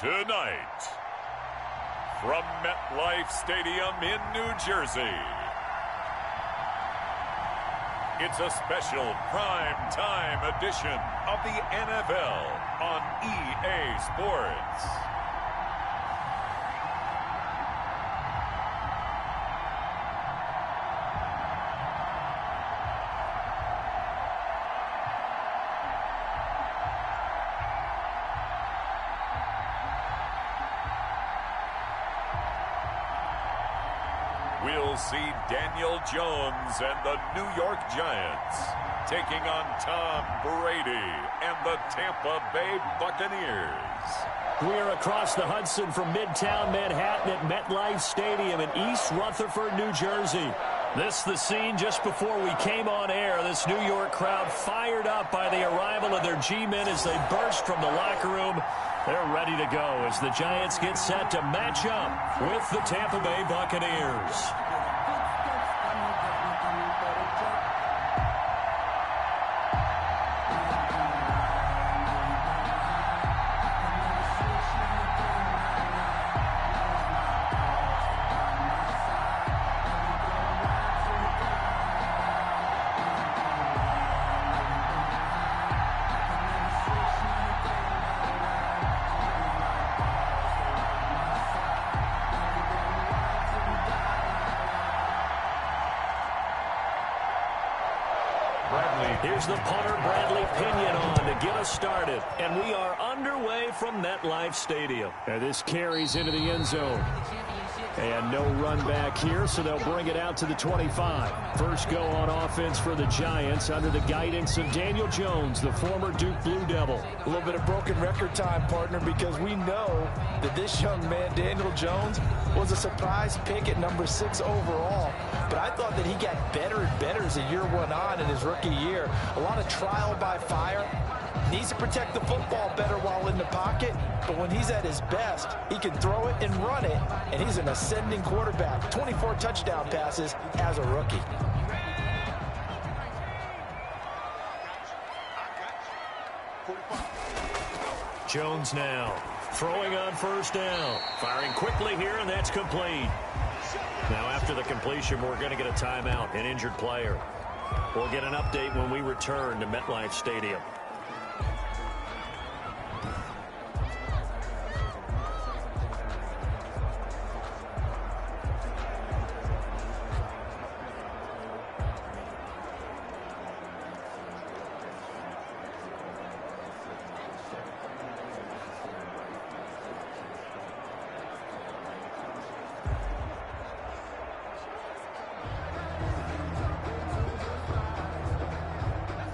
Tonight, from MetLife Stadium in New Jersey, it's a special prime-time edition of the NFL on EA Sports. We'll see Daniel Jones and the New York Giants taking on Tom Brady and the Tampa Bay Buccaneers. We're across the Hudson from Midtown Manhattan at MetLife Stadium in East Rutherford, New Jersey. This the scene just before we came on air. This New York crowd fired up by the arrival of their G-men as they burst from the locker room. They're ready to go as the Giants get set to match up with the Tampa Bay Buccaneers. Here's the punter, Bradley Pinion, on to get us started. And we are underway from MetLife Stadium. And this carries into the end zone. And no run back here, so they'll bring it out to the 25. First go on offense for the Giants under the guidance of Daniel Jones, the former Duke Blue Devil. A little bit of broken record time, partner, because we know that this young man, Daniel Jones, was a surprise pick at number 6 overall. But I thought that he got better and better as the year went on in his rookie year. A lot of trial by fire. Needs to protect the football better while in the pocket, but when he's at his best, he can throw it and run it, and he's an ascending quarterback. 24 touchdown passes as a rookie. Jones now throwing on first down. Firing quickly here, and that's complete. Now after the completion, we're going to get a timeout, an injured player. We'll get an update when we return to MetLife Stadium.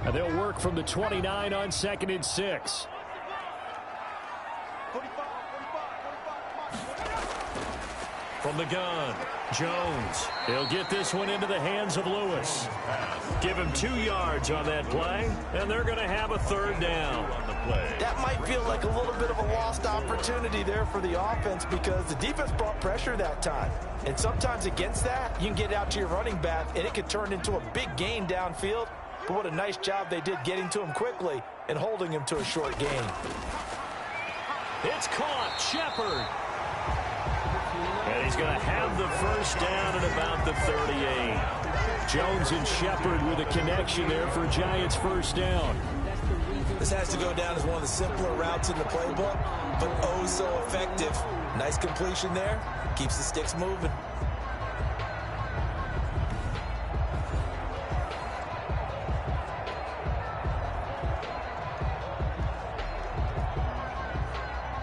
And they'll work from the 29 on 2nd and 6. From the gun, Jones. He'll get this one into the hands of Lewis. Give him 2 yards on that play, and they're going to have a third down. That might feel like a little bit of a lost opportunity there for the offense because the defense brought pressure that time. And sometimes against that, you can get out to your running back, and it could turn into a big gain downfield. But what a nice job they did getting to him quickly and holding him to a short gain. It's caught. Shepard. And he's going to have the first down at about the 38. Jones and Shepard with a connection there for Giants first down. This has to go down as one of the simpler routes in the playbook, but oh so effective. Nice completion there. Keeps the sticks moving.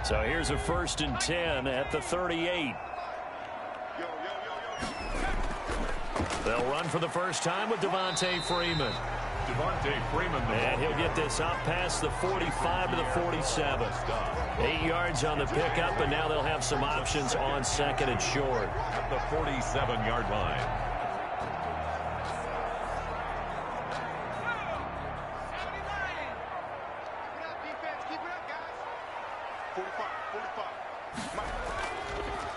So here's a 1st and 10 at the 38. They'll run for the first time with Devontae Freeman. And he'll get this up past the 45 to the 47. 8 yards on the pickup, and now they'll have some options on 2nd and short. At the 47-yard line.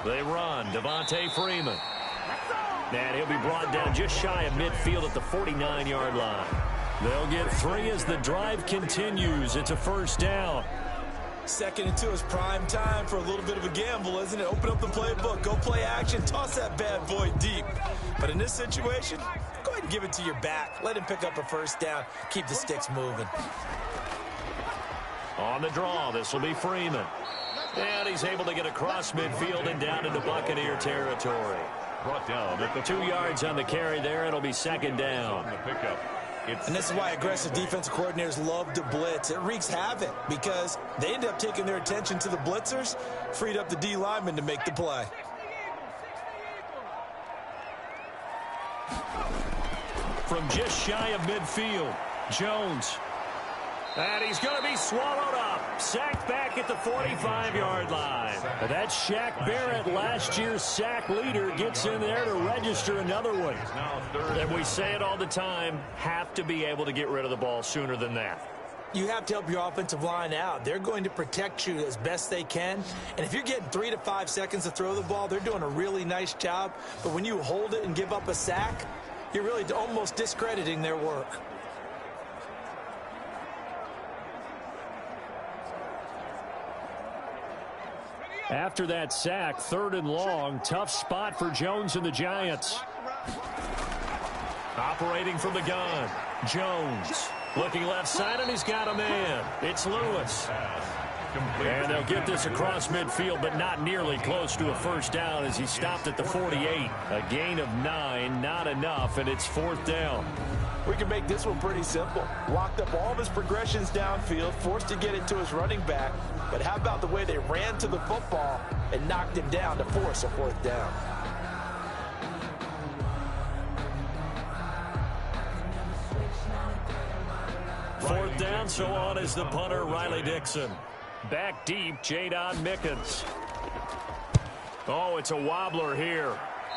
They run. Devontae Freeman. And he'll be brought down just shy of midfield at the 49-yard line. They'll get 3 as the drive continues. It's a first down. Second and 2 is prime time for a little bit of a gamble, isn't it? Open up the playbook, go play action, toss that bad boy deep. But in this situation, go ahead and give it to your back. Let him pick up a first down. Keep the sticks moving. On the draw, this will be Freeman. And he's able to get across midfield and down into Buccaneer territory. Brought down at the 2 yards on the carry there. It'll be second down. And this is why aggressive defensive coordinators love to blitz. It wreaks havoc because they end up taking their attention to the blitzers, freed up the D lineman to make the play. From just shy of midfield, Jones. And he's going to be swallowed up. Sacked back at the 45-yard line. That's Shaq Barrett, last year's sack leader, gets in there to register another one. And we say it all the time, have to be able to get rid of the ball sooner than that. You have to help your offensive line out. They're going to protect you as best they can. And if you're getting 3 to 5 seconds to throw the ball, they're doing a really nice job. But when you hold it and give up a sack, you're really almost discrediting their work. After that sack, 3rd and long, tough spot for Jones and the Giants. Operating from the gun, Jones. Looking left side, and he's got a man. It's Lewis. And they'll get this across midfield, but not nearly close to a first down as he stopped at the 48. A gain of 9, not enough, and it's 4th down. We can make this one pretty simple. Locked up all of his progressions downfield, forced to get it to his running back. But how about the way they ran to the football and knocked him down to force a 4th down? Fourth down, so on is the punter, Riley Dixon. Back deep, Jadon Mickens. Oh, it's a wobbler here.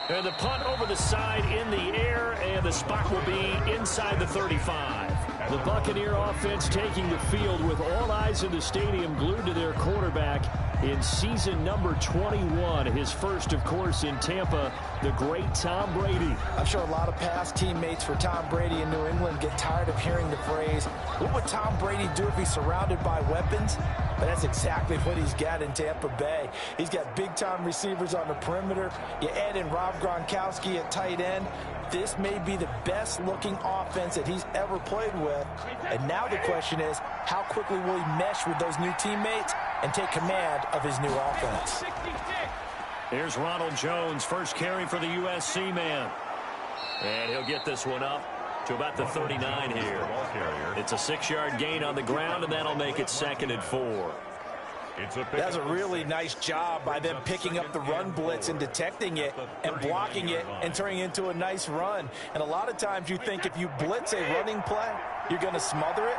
And the punt over the side in the air, and the spot will be inside the 35. The Buccaneer offense taking the field with all eyes in the stadium glued to their quarterback in season number 21. His first, of course, in Tampa, the great Tom Brady. I'm sure a lot of past teammates for Tom Brady in New England get tired of hearing the phrase, what would Tom Brady do if he's surrounded by weapons? But that's exactly what he's got in Tampa Bay. He's got big-time receivers on the perimeter. You add in Rob Gronkowski at tight end. This may be the best-looking offense that he's ever played with. And now the question is, how quickly will he mesh with those new teammates and take command of his new offense? Here's Ronald Jones, first carry for the USC man. And he'll get this one up to about the 39 here. It's a 6-yard gain on the ground, and that'll make it 2nd and 4. That's a really nice job by them picking up the run blitz and detecting it and blocking it and turning it into a nice run. And a lot of times you think if you blitz a running play, you're going to smother it.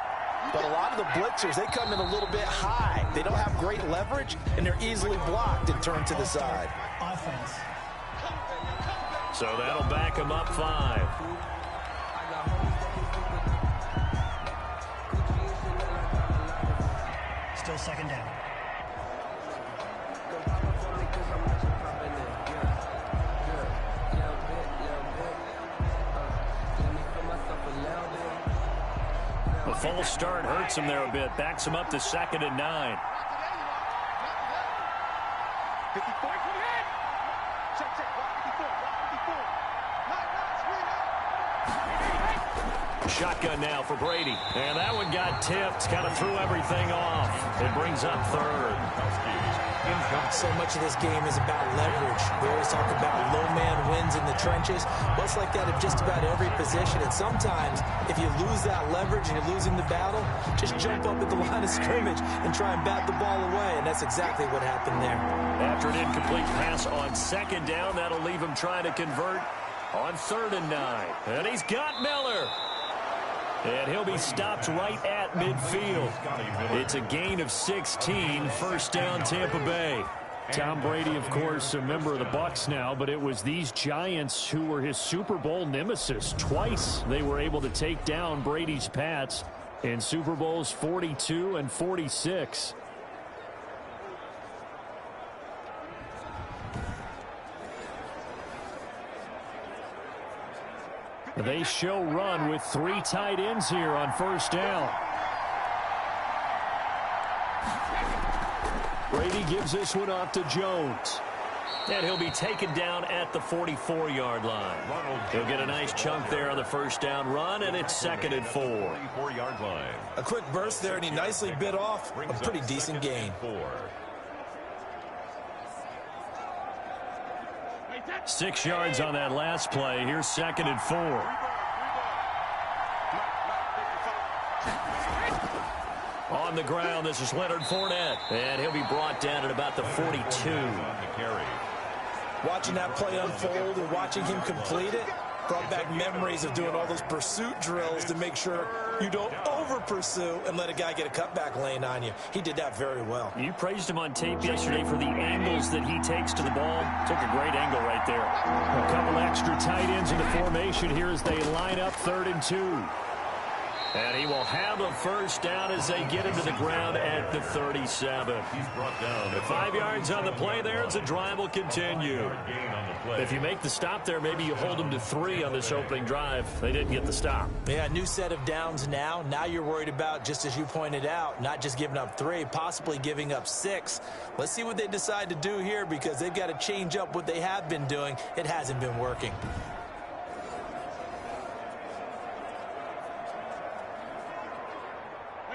But a lot of the blitzers, they come in a little bit high. They don't have great leverage, and they're easily blocked and turned to the side. So that'll back them up 5. Still 2nd down. The false start hurts him there a bit. Backs him up to 2nd and 9. Shotgun now for Brady. And that one got tipped. Kind of threw everything off. It brings up 3rd. So much of this game is about leverage. We always talk about low man wins in the trenches. Well, it's like that in just about every position. And sometimes, if you lose that leverage and you're losing the battle, just jump up at the line of scrimmage and try and bat the ball away. And that's exactly what happened there. After an incomplete pass on 2nd down, that'll leave him trying to convert on 3rd and 9. And he's got Miller. And he'll be stopped right at midfield. It's a gain of 16, 1st down Tampa Bay. Tom Brady, of course, a member of the Bucs now, but it was these Giants who were his Super Bowl nemesis. Twice they were able to take down Brady's Pats in Super Bowls 42 and 46. They show run with 3 tight ends here on 1st down. Brady gives this one off to Jones. And he'll be taken down at the 44-yard line. He'll get a nice chunk there on the first down run, and it's 2nd and 4. 44-yard line. A quick burst there, and he nicely bit off a pretty decent gain. 6 yards on that last play. Here's 2nd and 4. On the ground, this is Leonard Fournette. And he'll be brought down at about the 42. Watching that play unfold and watching him complete it brought back memories of doing all those pursuit drills to make sure you don't over-pursue and let a guy get a cutback lane on you. He did that very well. You praised him on tape yesterday for the angles that he takes to the ball. Took a great angle right there. A couple extra tight ends in the formation here as they line up 3rd and 2. And he will have a first down as they get into the ground at the 37. He's brought down. 5 yards on the play there as the drive will continue. If you make the stop there, maybe you hold them to 3 on this opening drive. They didn't get the stop. Yeah, new set of downs now. Now you're worried about, just as you pointed out, not just giving up 3, possibly giving up 6. Let's see what they decide to do here because they've got to change up what they have been doing. It hasn't been working.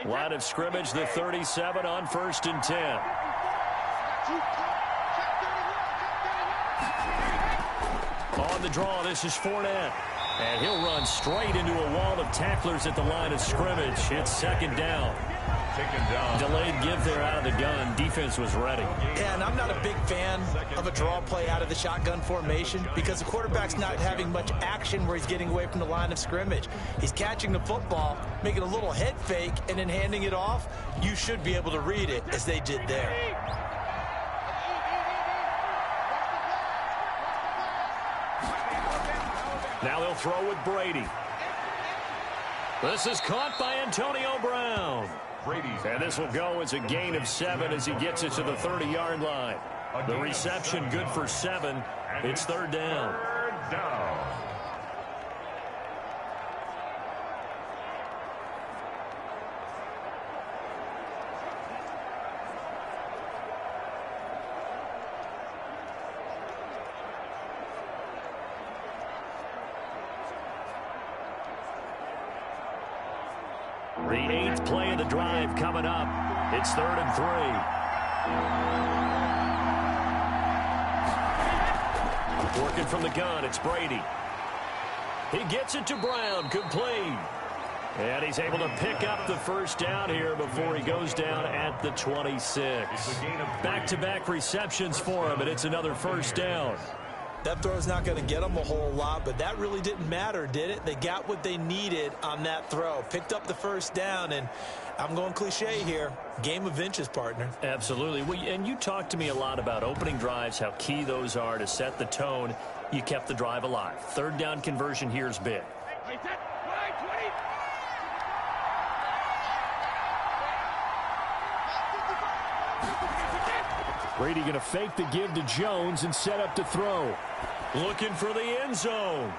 Line of scrimmage, the 37 on 1st and 10. On the draw, this is Fournette. And he'll run straight into a wall of tacklers at the line of scrimmage. It's 2nd down. Delayed give there out of the gun. Defense was ready. Yeah, and I'm not a big fan of a draw play out of the shotgun formation because the quarterback's not having much action where he's getting away from the line of scrimmage. He's catching the football, making a little head fake, and then handing it off. You should be able to read it as they did there. Now they'll throw with Brady. This is caught by Antonio Brown. And this will go as a gain of 7 as he gets it to the 30-yard line. The reception good for 7. It's 3rd down. The 8th play of the drive coming up. It's 3rd and 3. Working from the gun, it's Brady. He gets it to Brown, complete. And he's able to pick up the first down here before he goes down at the 26. Back-to-back receptions for him, and it's another first down. That throw's not going to get them a whole lot, but that really didn't matter, did it? They got what they needed on that throw. Picked up the first down, and I'm going cliche here. Game of inches, partner. Absolutely. Well, and you talked to me a lot about opening drives, how key those are to set the tone. You kept the drive alive. 3rd down conversion here is big. Brady going to fake the give to Jones and set up to throw. Looking for the end zone.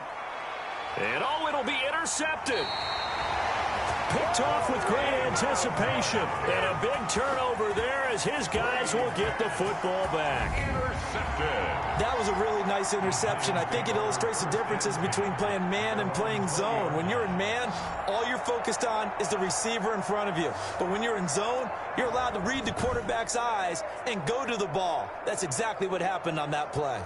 And oh, it'll be intercepted. Picked off with great anticipation. And a big turnover there as his guys will get the football back. Intercepted. That was a really nice interception. I think it illustrates the differences between playing man and playing zone. When you're in man, all you're focused on is the receiver in front of you. But when you're in zone, you're allowed to read the quarterback's eyes and go to the ball. That's exactly what happened on that play.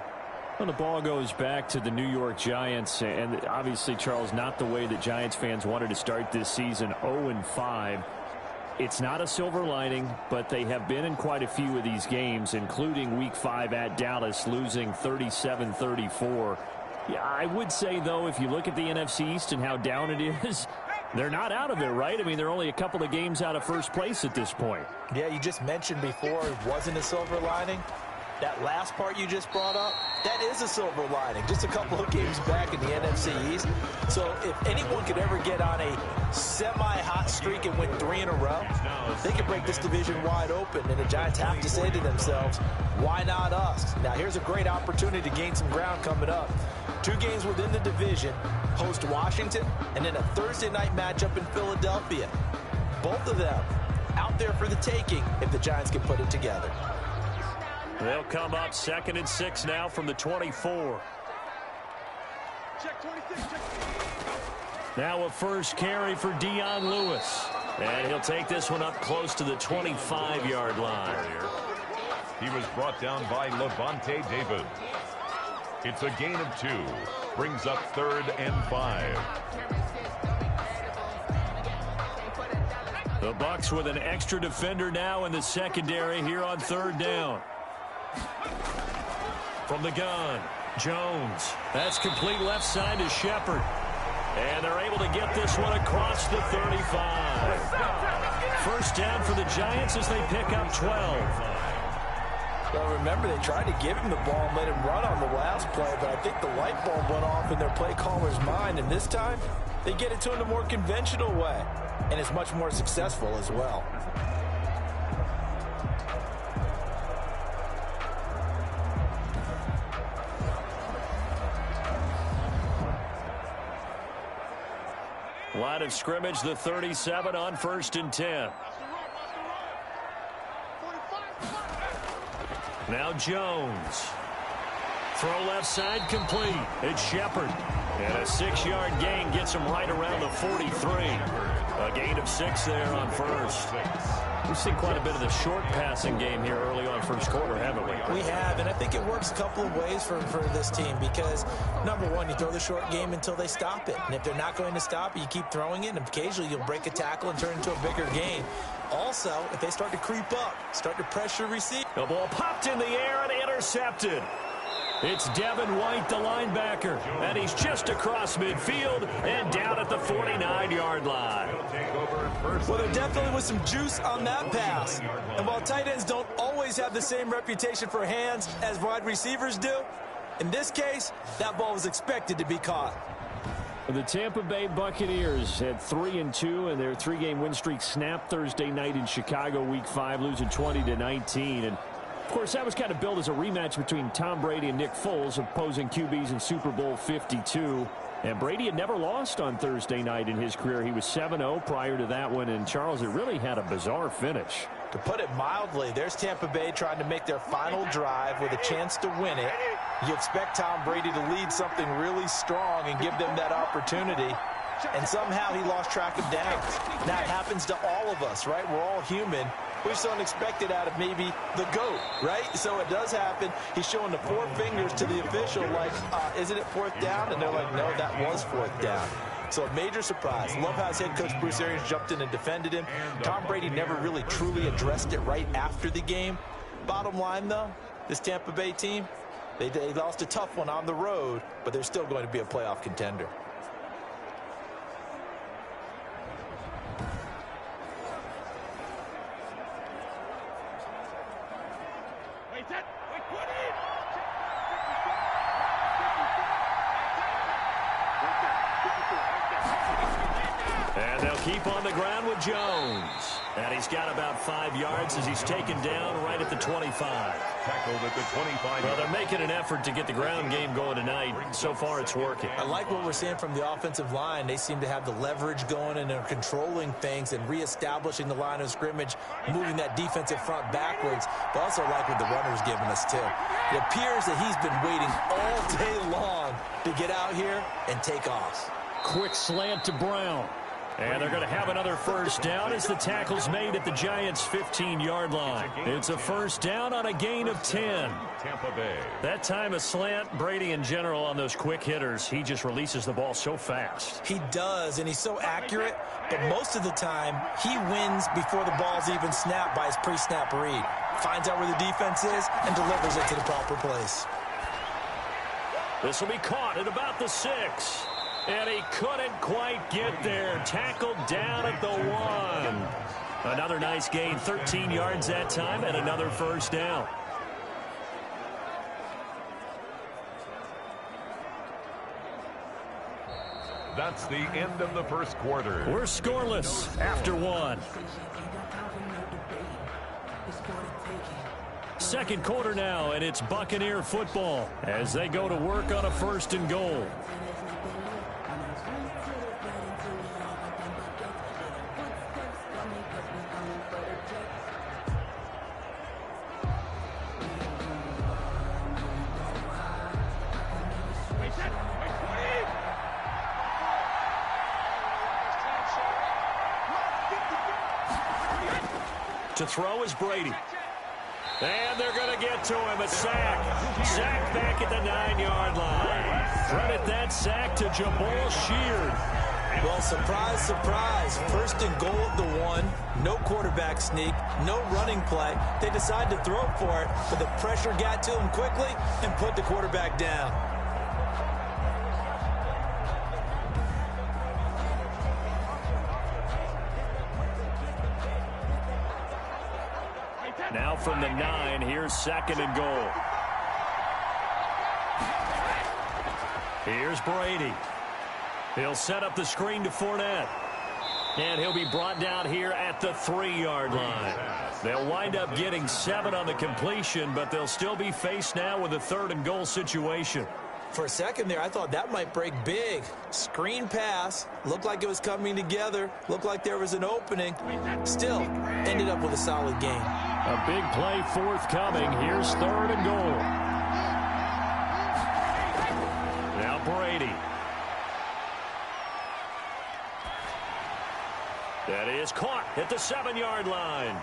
Well, the ball goes back to the New York Giants, and obviously, Charles, not the way that Giants fans wanted to start this season, 0-5. It's not a silver lining, but they have been in quite a few of these games, including Week 5 at Dallas, losing 37-34. Yeah, I would say, though, if you look at the NFC East and how down it is, they're not out of it, right? I mean, they're only a couple of games out of first place at this point. Yeah, you just mentioned before it wasn't a silver lining. That last part you just brought up, that is a silver lining. Just a couple of games back in the NFC East. So if anyone could ever get on a semi-hot streak and win 3 in a row, they could break this division wide open. And the Giants have to say to themselves, why not us? Now, here's a great opportunity to gain some ground coming up. 2 games within the division, host Washington, and then a Thursday night matchup in Philadelphia. Both of them out there for the taking if the Giants can put it together. They'll come up 2nd and 6 now from the 24. Check 26, check. Now a first carry for Dion Lewis. And he'll take this one up close to the 25-yard line. He was brought down by Levante David. It's a gain of 2. Brings up 3rd and 5. The Bucs with an extra defender now in the secondary here on 3rd down. From the gun, Jones. That's complete left side to Shepard. And they're able to get this one across the 35. First down for the Giants as they pick up 12. Well, remember, they tried to give him the ball and let him run on the last play, but I think the light bulb went off in their play caller's mind, and this time they get it to him the more conventional way, and it's much more successful as well. Line of scrimmage, the 37 on 1st and 10. Now Jones. Throw left side complete. It's Shepard. And a 6-yard gain gets him right around the 43. A gain of 6 there on first. We've seen quite a bit of the short passing game here early on first quarter, haven't we? We have, and I think it works a couple of ways for this team because, number one, you throw the short game until they stop it. And if they're not going to stop it, you keep throwing it, and occasionally you'll break a tackle and turn it into a bigger gain. Also, if they start to creep up, start to pressure receive. The ball popped in the air and intercepted. It's Devin White, the linebacker, and he's just across midfield and down at the 49-yard line. Well, there definitely was some juice on that pass. And while tight ends don't always have the same reputation for hands as wide receivers do, in this case, that ball was expected to be caught. The Tampa Bay Buccaneers had 3-2, and their 3-game win streak snapped Thursday night in Chicago, Week 5, losing 20-19. And of course, that was kind of billed as a rematch between Tom Brady and Nick Foles, opposing QBs in Super Bowl 52. And Brady had never lost on Thursday night in his career. He was 7-0 prior to that one. And, Charles, it really had a bizarre finish. To put it mildly, there's Tampa Bay trying to make their final drive with a chance to win it. You expect Tom Brady to lead something really strong and give them that opportunity. And somehow he lost track of downs. Now, it happens to all of us, right? We're all human. We just don't expect it out of maybe the GOAT, right? So it does happen. He's showing the 4 fingers to the official like, isn't it 4th down? And they're like, no, that was 4th down. So a major surprise. Love how his head coach Bruce Arians jumped in and defended him. Tom Brady never really truly addressed it right after the game. Bottom line, though, this Tampa Bay team, they lost a tough one on the road, but they're still going to be a playoff contender. And they'll keep on the ground with Jones. And he's got about 5 yards as he's taken down right at the 25. Tackled at the 25. Well, they're making an effort to get the ground game going tonight. So far, it's working. I like what we're seeing from the offensive line. They seem to have the leverage going and are controlling things and reestablishing the line of scrimmage, moving that defensive front backwards. But also like what the runner's giving us, too. It appears that he's been waiting all day long to get out here and take off. Quick slant to Brown. And they're going to have another first down as the tackle's made at the Giants' 15-yard line. It's a first down on a gain of 10. Tampa Bay. That time a slant. Brady in general on those quick hitters, he just releases the ball so fast. He does, and he's so accurate, but most of the time he wins before the ball's even snapped by his pre-snap read. Finds out where the defense is and delivers it to the proper place. This will be caught at about the 6. And he couldn't quite get there. Tackled down at the 1. Another nice gain, 13 yards that time, and another first down. That's the end of the first quarter. We're scoreless after 1. Second quarter now, and it's Buccaneer football as they go to work on a 1st and goal. To throw is Brady. And they're going to get to him. A sack. Sack back at the 9-yard line. Credit that sack to Jamal Sheard. Well, surprise, surprise. First and goal at the 1. No quarterback sneak. No running play. They decide to throw for it, but the pressure got to him quickly and put the quarterback down. Now from the 9, here's 2nd and goal. Here's Brady. He'll set up the screen to Fournette. And he'll be brought down here at the 3-yard line. They'll wind up getting 7 on the completion, but they'll still be faced now with a 3rd and goal situation. For a second there, I thought that might break big. Screen pass. Looked like it was coming together. Looked like there was an opening. Still, ended up with a solid game. A big play forthcoming. Here's 3rd and goal. Now Brady. That is caught at the 7-yard line.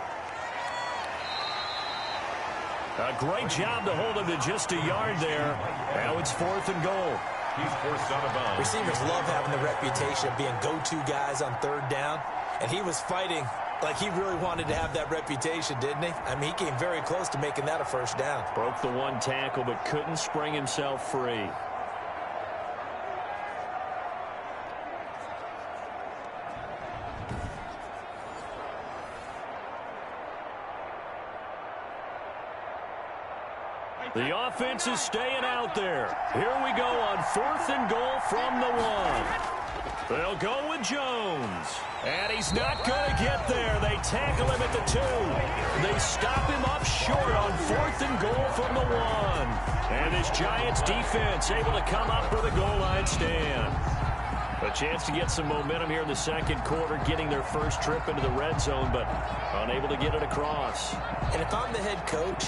A great job to hold him to just a yard there. Now it's 4th and goal. He's forced out of bounds. Receivers love having the reputation of being go-to guys on 3rd down. And he was fighting like he really wanted to have that reputation, didn't he? I mean, he came very close to making that a 1st down. Broke the 1 tackle, but couldn't spring himself free. The offense is staying out there. Here we go on 4th and goal from the 1. They'll go with Jones. And he's not going to get there. They tackle him at the 2. They stop him up short on 4th and goal from the 1. And this Giants defense able to come up for the goal line stand. A chance to get some momentum here in the 2nd quarter, getting their first trip into the red zone, but unable to get it across. And if I'm the head coach,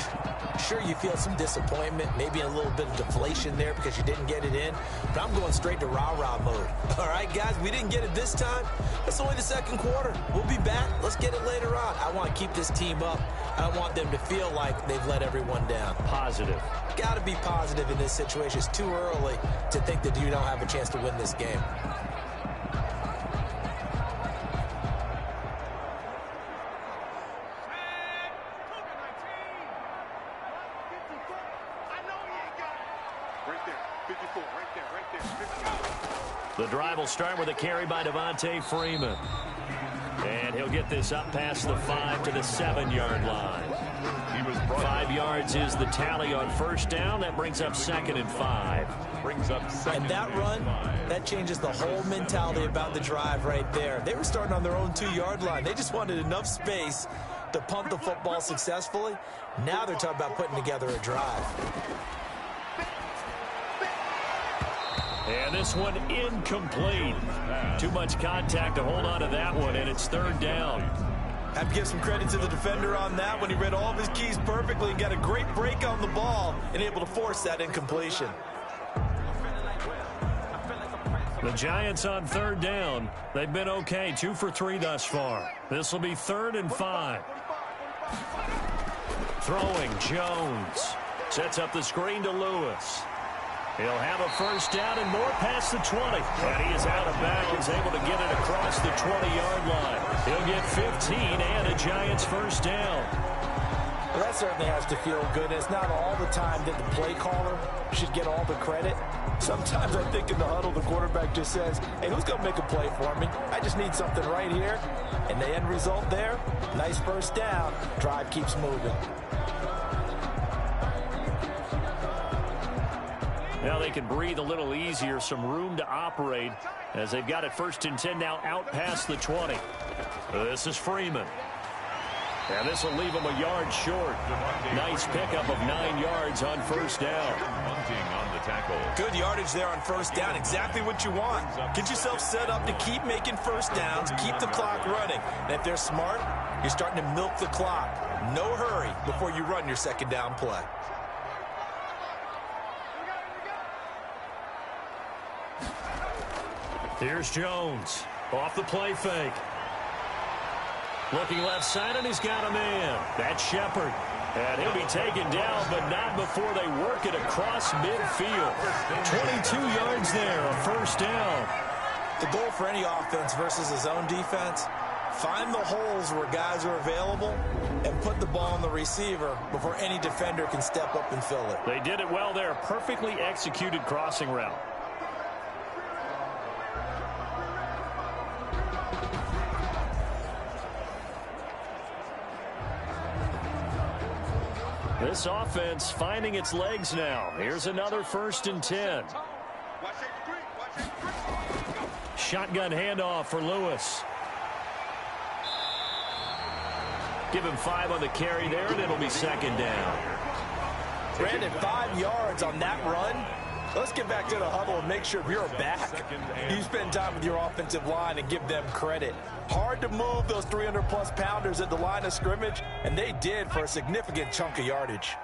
sure, you feel some disappointment, maybe a little bit of deflation there because you didn't get it in, but I'm going straight to rah-rah mode. All right, guys, we didn't get it this time. It's only the 2nd quarter. We'll be back. Let's get it later on. I want to keep this team up. I don't want them to feel like they've let everyone down. Positive. Got to be positive in this situation. It's too early to think that you don't have a chance to win this game. The drive will start with a carry by Devontae Freeman. And he'll get this up past the 5 to the 7-yard line. 5 yards is the tally on 1st down. That brings up 2nd and 5. And that run, that changes the whole mentality about the drive right there. They were starting on their own 2-yard line. They just wanted enough space to punt the football successfully. Now they're talking about putting together a drive. And this one incomplete. Too much contact to hold on to that one, and it's 3rd down. Have to give some credit to the defender on that when he read all of his keys perfectly and got a great break on the ball and able to force that incompletion. The Giants on 3rd down. They've been okay, 2 for 3 thus far. This will be 3rd and 5. Throwing, Jones. Sets up the screen to Lewis. He'll have a 1st down and more past the 20. And he is out of bounds, able to get it across the 20-yard line. He'll get 15 and a Giants 1st down. Well, that certainly has to feel good. It's not all the time that the play caller should get all the credit. Sometimes I think in the huddle, the quarterback just says, hey, who's going to make a play for me? I just need something right here. And the end result there, nice 1st down. Drive keeps moving. Now they can breathe a little easier, some room to operate as they've got it 1st and 10 now out past the 20. This is Freeman. And this will leave him a yard short. Nice pickup of 9 yards on 1st down. On the tackle. Good yardage there on 1st down. Exactly what you want. Get yourself set up to keep making 1st downs, keep the clock running. And if they're smart, you're starting to milk the clock. No hurry before you run your 2nd down play. Here's Jones off the play fake. Looking left side, and he's got a man. That's Shepard. And he'll be taken down, but not before they work it across midfield. 22 yards there, a first down. The goal for any offense versus his own defense, find the holes where guys are available and put the ball on the receiver before any defender can step up and fill it. They did it well there. Perfectly executed crossing route. This offense finding its legs now. Here's another 1st and 10. Shotgun handoff for Lewis. Give him 5 on the carry there, and it'll be 2nd down. Brandon, 5 yards on that run. Let's get back to the huddle and make sure if you're a back, you spend time with your offensive line and give them credit. Hard to move those 300-plus pounders at the line of scrimmage, and they did for a significant chunk of yardage.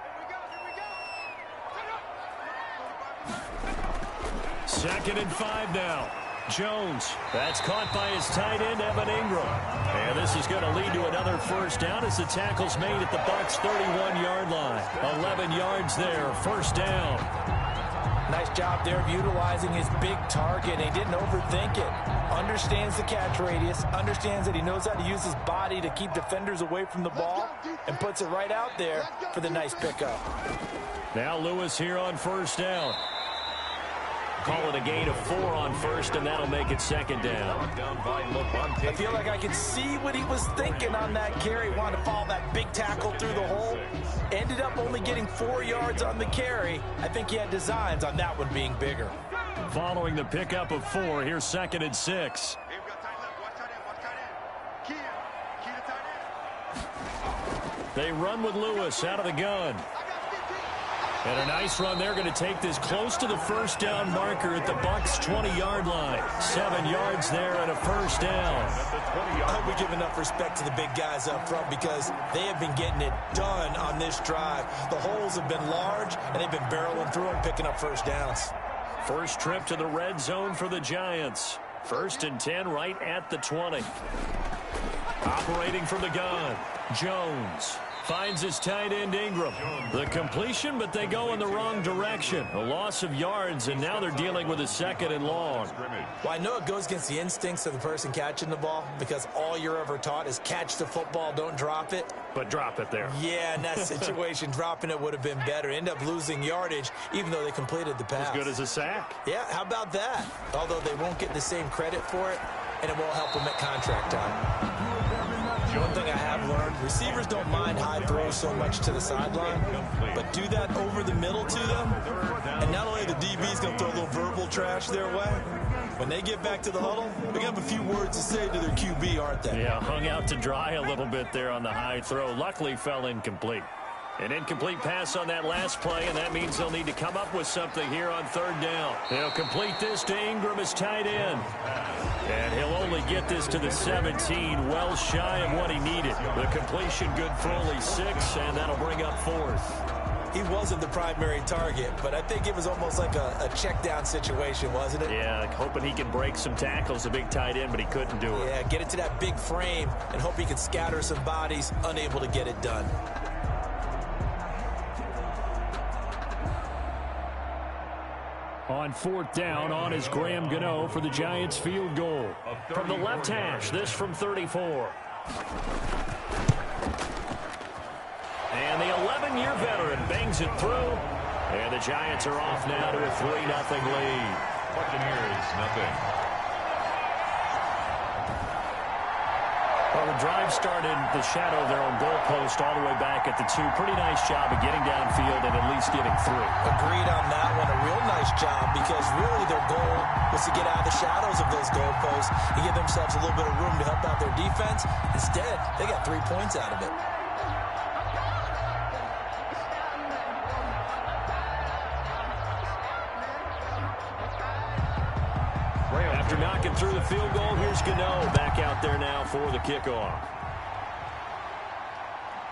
2nd and 5 now. Jones. That's caught by his tight end, Evan Ingram. And this is going to lead to another first down as the tackle's made at the Bucs' 31-yard line. 11 yards there, 1st down. Nice job there of utilizing his big target. He didn't overthink it. Understands the catch radius. Understands that he knows how to use his body to keep defenders away from the ball. And puts it right out there for the nice pickup. Now Lewis here on 1st down. Call it a gain of 4 on 1st, and that'll make it 2nd down. I feel like I could see what he was thinking on that carry. Wanted to follow that big tackle through the hole. Ended up only getting 4 yards on the carry. I think he had designs on that one being bigger. Following the pickup of 4, here's 2nd and 6. They run with Lewis out of the gun. And a nice run. They're going to take this close to the 1st down marker at the Bucs' 20-yard line. 7 yards there and a 1st down. I hope we give enough respect to the big guys up front because they have been getting it done on this drive. The holes have been large, and they've been barreling through them, picking up 1st downs. First trip to the red zone for the Giants. 1st and 10 right at the 20. Operating from the gun, Jones. Finds his tight end Ingram. The completion, but they go in the wrong direction. A loss of yards, and now they're dealing with a 2nd and long. Well, I know it goes against the instincts of the person catching the ball because all you're ever taught is catch the football, don't drop it. But drop it there. Yeah, in that situation, dropping it would have been better. End up losing yardage, even though they completed the pass. As good as a sack. Yeah, how about that? Although they won't get the same credit for it, and it won't help them at contract time. One thing I have learned, receivers don't mind high throws so much to the sideline, but do that over the middle to them, and not only the DB's going to throw a little verbal trash their way, when they get back to the huddle, they're going to have a few words to say to their QB, aren't they? Yeah, hung out to dry a little bit there on the high throw. Luckily fell incomplete. An incomplete pass on that last play, and that means they'll need to come up with something here on 3rd down. They'll complete this to Ingram as tight end. And he'll only get this to the 17, well shy of what he needed. The completion good for only 6, and that'll bring up 4th. He wasn't the primary target, but I think it was almost like a check down situation, wasn't it? Yeah, like hoping he could break some tackles, a big tight end, but he couldn't do it. Yeah, get it to that big frame and hope he could scatter some bodies, unable to get it done. On 4th down, on is Graham Gano for the Giants field goal. From the left hash, this from 34. And the 11-year veteran bangs it through. And the Giants are off now to a 3-0 lead. Buccaneers, nothing. Well, the drive started the shadow of their own goalpost all the way back at the 2. Pretty nice job of getting downfield and at least getting 3. Agreed on that one. A real nice job because really their goal was to get out of the shadows of those goalposts and give themselves a little bit of room to help out their defense. Instead, they got 3 points out of it. After knocking through the field goal, here's Gano back out there now for the kickoff.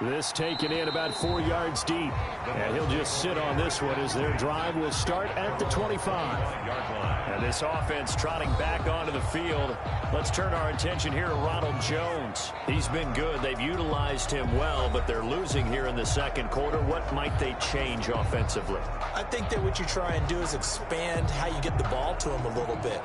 This taken in about 4 yards deep. And he'll just sit on this one as their drive will start at the 25. And this offense trotting back onto the field. Let's turn our attention here to Ronald Jones. He's been good. They've utilized him well, but they're losing here in the second quarter. What might they change offensively? I think that what you try and do is expand how you get the ball to him a little bit.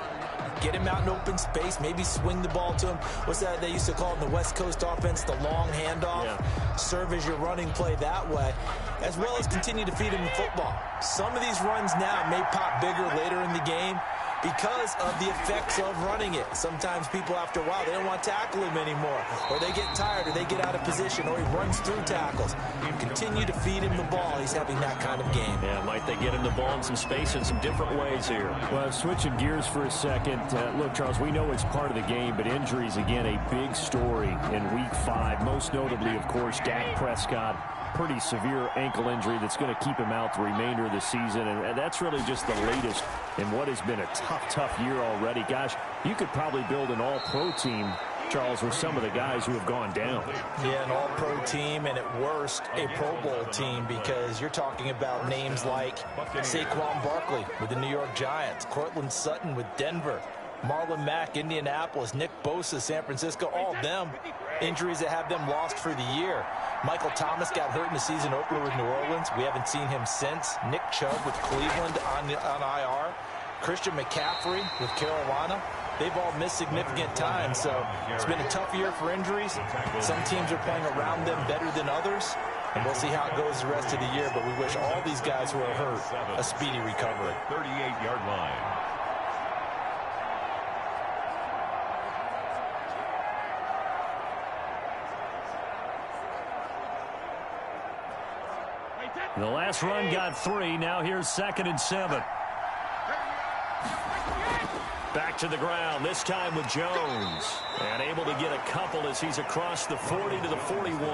Get him out in open space, maybe swing the ball to him. What's that they used to call in the West Coast offense, the long handoff? Yeah. Serve as your running play that way, as well as continue to feed him the football. Some of these runs now may pop bigger later in the game because of the effects of running it. Sometimes people, after a while, they don't want to tackle him anymore, or they get tired, or they get out of position, or he runs through tackles. Continue to feed him the ball. He's having that kind of game. Yeah, might they get him the ball in some space in some different ways here? Well, switching gears for a second. Look, Charles, we know it's part of the game, but injuries, again, a big story in Week 5. Most notably, of course, Dak Prescott. Pretty severe ankle injury that's going to keep him out the remainder of the season, and that's really just the latest in what has been a tough year already. Gosh, you could probably build an all-pro team, Charles, with some of the guys who have gone down. Yeah, an all-pro team, and at worst, a Pro Bowl team, because you're talking about names like Saquon Barkley with the New York Giants, Cortland Sutton with Denver, Marlon Mack, Indianapolis, Nick Bosa, San Francisco, all of them injuries that have them lost for the year. Michael Thomas got hurt in the season opener with New Orleans. We haven't seen him since. Nick Chubb with Cleveland on IR. Christian McCaffrey with Carolina. They've all missed significant time, so it's been a tough year for injuries. Some teams are playing around them better than others, and we'll see how it goes the rest of the year, but we wish all these guys who are hurt a speedy recovery. 38-yard line. The last run got 3. Now here's 2nd and 7. Back to the ground, this time with Jones. And able to get a couple as he's across the 40 to the 41.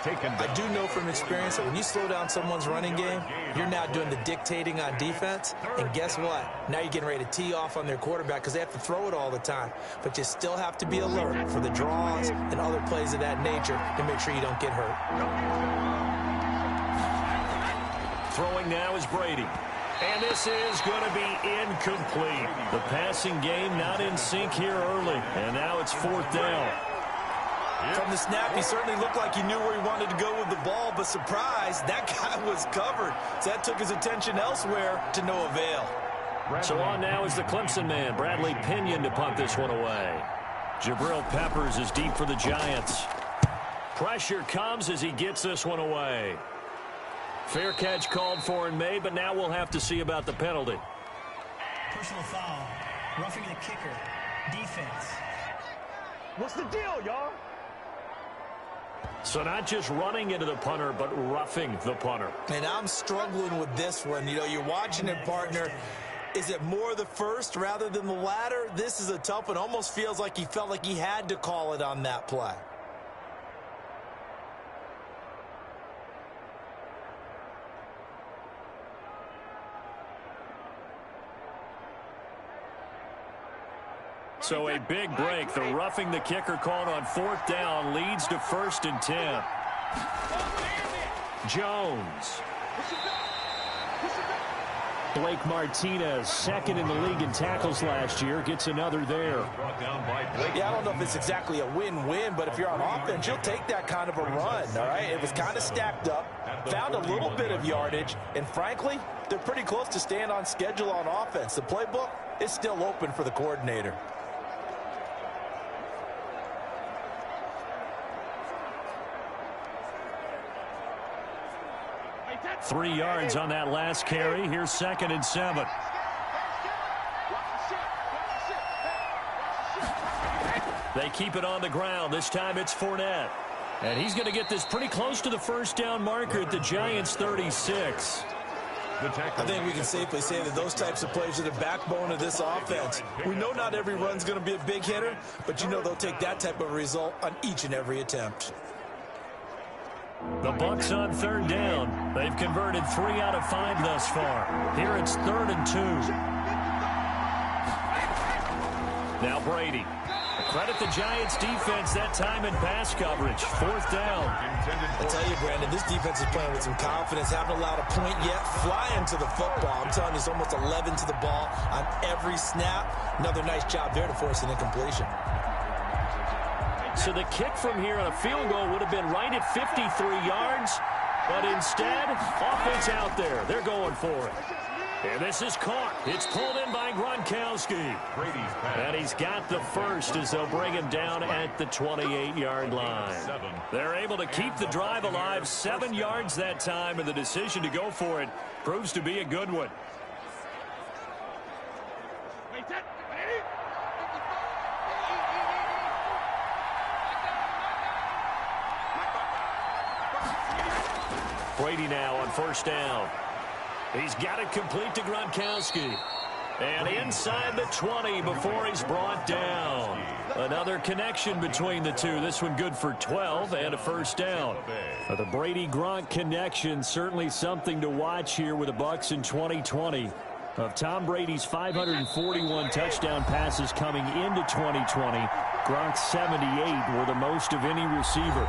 I do know from experience that when you slow down someone's running game, you're now doing the dictating on defense. And guess what? Now you're getting ready to tee off on their quarterback because they have to throw it all the time. But you still have to be alert for the draws and other plays of that nature to make sure you don't get hurt. Throwing now is Brady. And this is going to be incomplete. The passing game not in sync here early. And now it's 4th down. From the snap, he certainly looked like he knew where he wanted to go with the ball, but surprise, that guy was covered. So that took his attention elsewhere to no avail. So on now is the Clemson man, Bradley Pinion, to punt this one away. Jabril Peppers is deep for the Giants. Pressure comes as he gets this one away. Fair catch called for and made, but now we'll have to see about the penalty. Personal foul. Roughing the kicker. Defense. What's the deal, y'all? So not just running into the punter, but roughing the punter. And I'm struggling with this one. You know, you're watching it, partner. Is it more the first rather than the latter? This is a tough one. Almost feels like he felt like he had to call it on that play. So a big break. The roughing the kicker called on 4th down leads to 1st and 10. Jones. Blake Martinez, 2nd in the league in tackles last year, gets another there. Yeah, I don't know if it's exactly a win-win, but if you're on offense, you'll take that kind of a run, all right? It was kind of stacked up, found a little bit of yardage, and frankly, they're pretty close to staying on schedule on offense. The playbook is still open for the coordinator. 3 yards on that last carry. Here's 2nd and 7. They keep it on the ground. This time it's Fournette. And he's going to get this pretty close to the 1st down marker at the Giants' 36. I think we can safely say that those types of plays are the backbone of this offense. We know not every run's going to be a big hitter, but you know they'll take that type of result on each and every attempt. The Bucs on 3rd down. They've converted 3 out of 5 thus far. Here it's 3rd and 2. Now Brady. Credit the Giants defense that time in pass coverage. 4th down. I tell you, Brandon, this defense is playing with some confidence. Haven't allowed a point yet. Flying to the football. I'm telling you, it's almost 11 to the ball on every snap. Another nice job there to force an incompletion. So the kick from here on a field goal would have been right at 53 yards. But instead, offense out there. They're going for it. And this is caught. It's pulled in by Gronkowski. And he's got the first as they'll bring him down at the 28-yard line. They're able to keep the drive alive 7 yards that time, and the decision to go for it proves to be a good one. Brady now on 1st down. He's got it complete to Gronkowski. And inside the 20 before he's brought down. Another connection between the two. This one good for 12 and a 1st down. The Brady-Gronk connection, certainly something to watch here with the Bucs in 2020. Of Tom Brady's 541 touchdown passes coming into 2020, Gronk's 78 were the most of any receiver.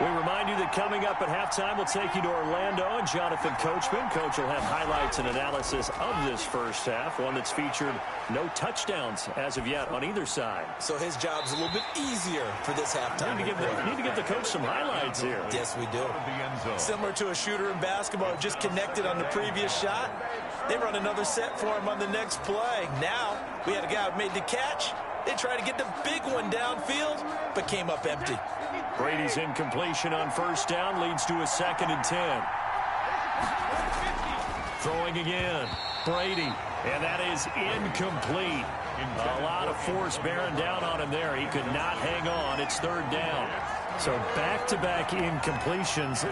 We remind you that coming up at halftime, we'll take you to Orlando and Jonathan Coachman. Coach will have highlights and analysis of this first half, one that's featured no touchdowns as of yet on either side. So his job's a little bit easier for this halftime. Need to give the coach some highlights here. Yes, we do. Similar to a shooter in basketball who just connected on the previous shot. They run another set for him on the next play. Now, we had a guy who made the catch. They tried to get the big one downfield, but came up empty. Brady's incompletion on 1st down leads to a 2nd and 10. Throwing again. Brady. And that is incomplete. A lot of force bearing down on him there. He could not hang on. It's 3rd down. So back-to-back incompletions.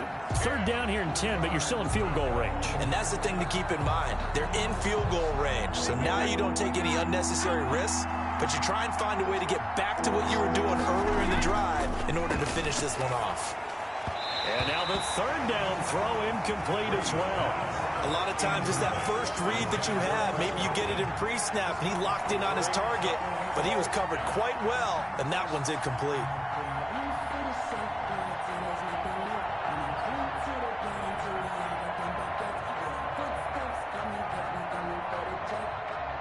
3rd down here in 10, but you're still in field goal range. And that's the thing to keep in mind. They're in field goal range. So now you don't take any unnecessary risks, but you try and find a way to get back to what you were doing earlier in the drive in order to finish this one off. And now the 3rd down throw incomplete as well. A lot of times it's that first read that you have. Maybe you get it in pre-snap and he locked in on his target, but he was covered quite well, and that one's incomplete.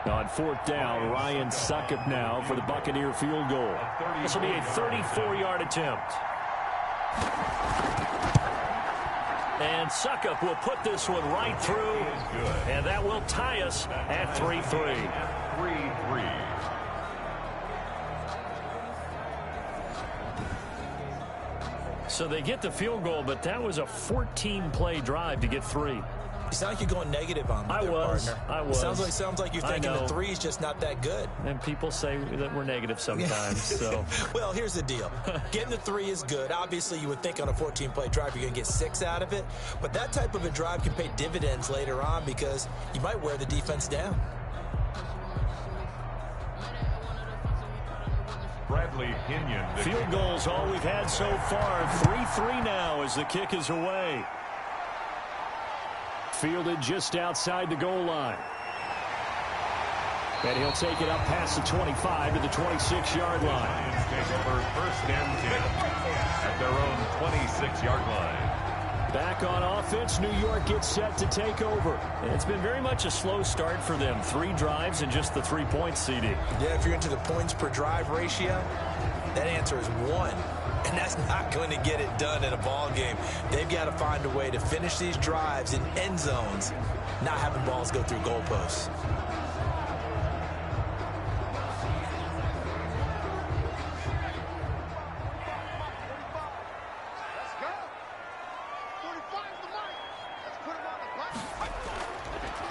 On 4th down, Ryan Succop now for the Buccaneer field goal. This will be a 34-yard attempt. And Succop will put this one right through, and that will tie us at 3-3. 3-3. So they get the field goal, but that was a 14-play drive to get 3. You sound like you're going negative on me, partner. I was. Sounds like you're thinking the 3 is just not that good. And people say that we're negative sometimes. So, well, here's the deal. Getting the 3 is good. Obviously, you would think on a 14-play drive you're going to get 6 out of it. But that type of a drive can pay dividends later on because you might wear the defense down. Bradley Pinion. Field goals all we've had so far. 3-3 now as the kick is away. Fielded just outside the goal line. And he'll take it up past the 25 to the 26-yard line. Lions take over 1st and 10 at their own 26-yard line. Back on offense, New York gets set to take over. And it's been very much a slow start for them. 3 drives and just the 3 points, CD. Yeah, if you're into the points per drive ratio, that answer is 1. And that's not going to get it done in a ball game. They've got to find a way to finish these drives in end zones, not having balls go through goalposts.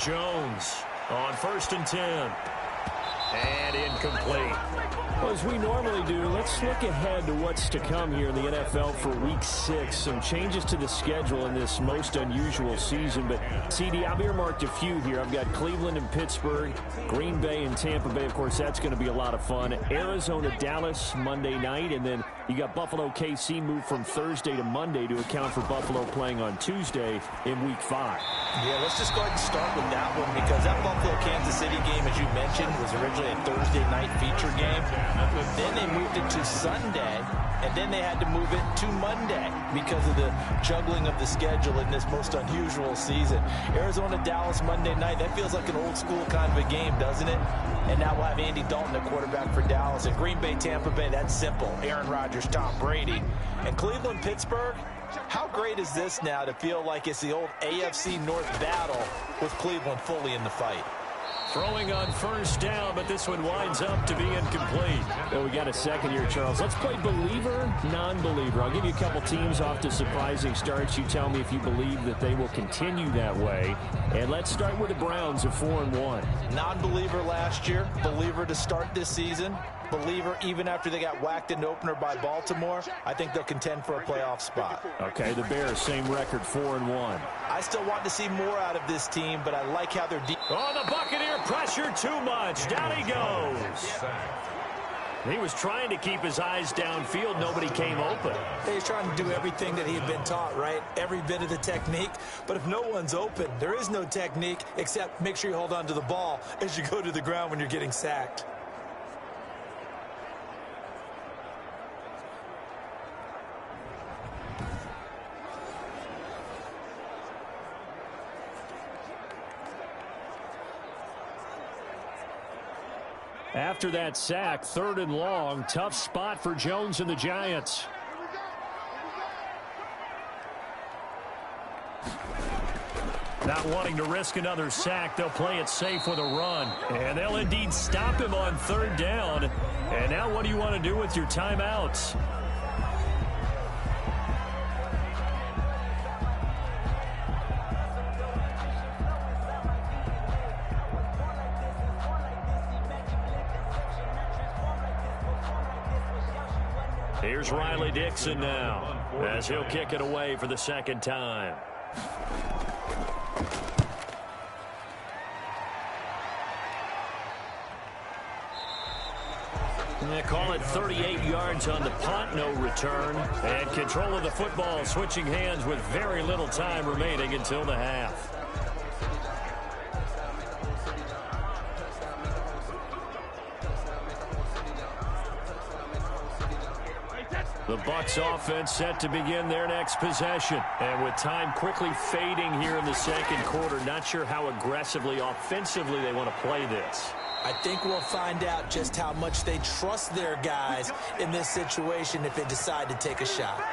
Jones on 1st and 10. And incomplete. Well, as we normally do, let's look ahead to what's to come here in the NFL for Week 6. Some changes to the schedule in this most unusual season. But, CD, I've earmarked a few here. I've got Cleveland and Pittsburgh, Green Bay and Tampa Bay. Of course, that's going to be a lot of fun. Arizona, Dallas, Monday night. And then you got Buffalo, KC moved from Thursday to Monday to account for Buffalo playing on Tuesday in Week 5. Yeah, let's just go ahead and start with that one because that Buffalo-Kansas City game, as you mentioned, was originally a Thursday night feature game. Then they moved it to Sunday, and then they had to move it to Monday because of the juggling of the schedule in this most unusual season. Arizona-Dallas Monday night, that feels like an old-school kind of a game, doesn't it? And now we'll have Andy Dalton at quarterback for Dallas. And Green Bay, Tampa Bay, that's simple. Aaron Rodgers, Tom Brady. And Cleveland, Pittsburgh, how great is this now to feel like it's the old AFC North battle with Cleveland fully in the fight? Throwing on first down, but this one winds up to be incomplete. Well, we got a second here, Charles. Let's play believer, non-believer. I'll give you a couple teams off to surprising starts. You tell me if you believe that they will continue that way. And let's start with the Browns at 4-1. Non-believer last year, believer to start this season. Believer even after they got whacked in the opener by Baltimore. I think they'll contend for a playoff spot. Okay, the Bears, same record, 4-1. I still want to see more out of this team, but I like how they're deep. Oh, the Buccaneer pressure too much. Down he goes. He was trying to keep his eyes downfield. Nobody came open. He's trying to do everything that he had been taught, right? Every bit of the technique. But if no one's open, there is no technique except make sure you hold on to the ball as you go to the ground when you're getting sacked. After that sack, 3rd and long, tough spot for Jones and the Giants. Not wanting to risk another sack, they'll play it safe with a run. And they'll indeed stop him on 3rd down. And now what do you want to do with your timeouts? Here's Riley Dixon now, as he'll kick it away for the second time. They call it 38 yards on the punt, no return. And control of the football, switching hands with very little time remaining until the half. The Bucs offense set to begin their next possession. And with time quickly fading here in the second quarter, not sure how aggressively, offensively they want to play this. I think we'll find out just how much they trust their guys in this situation if they decide to take a shot.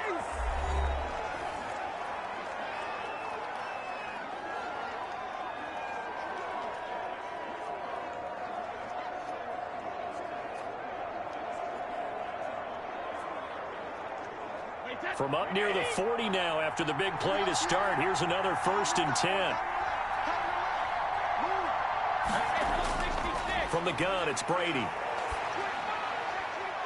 From up near the 40 now after the big play to start. Here's another 1st and 10. From the gun, it's Brady.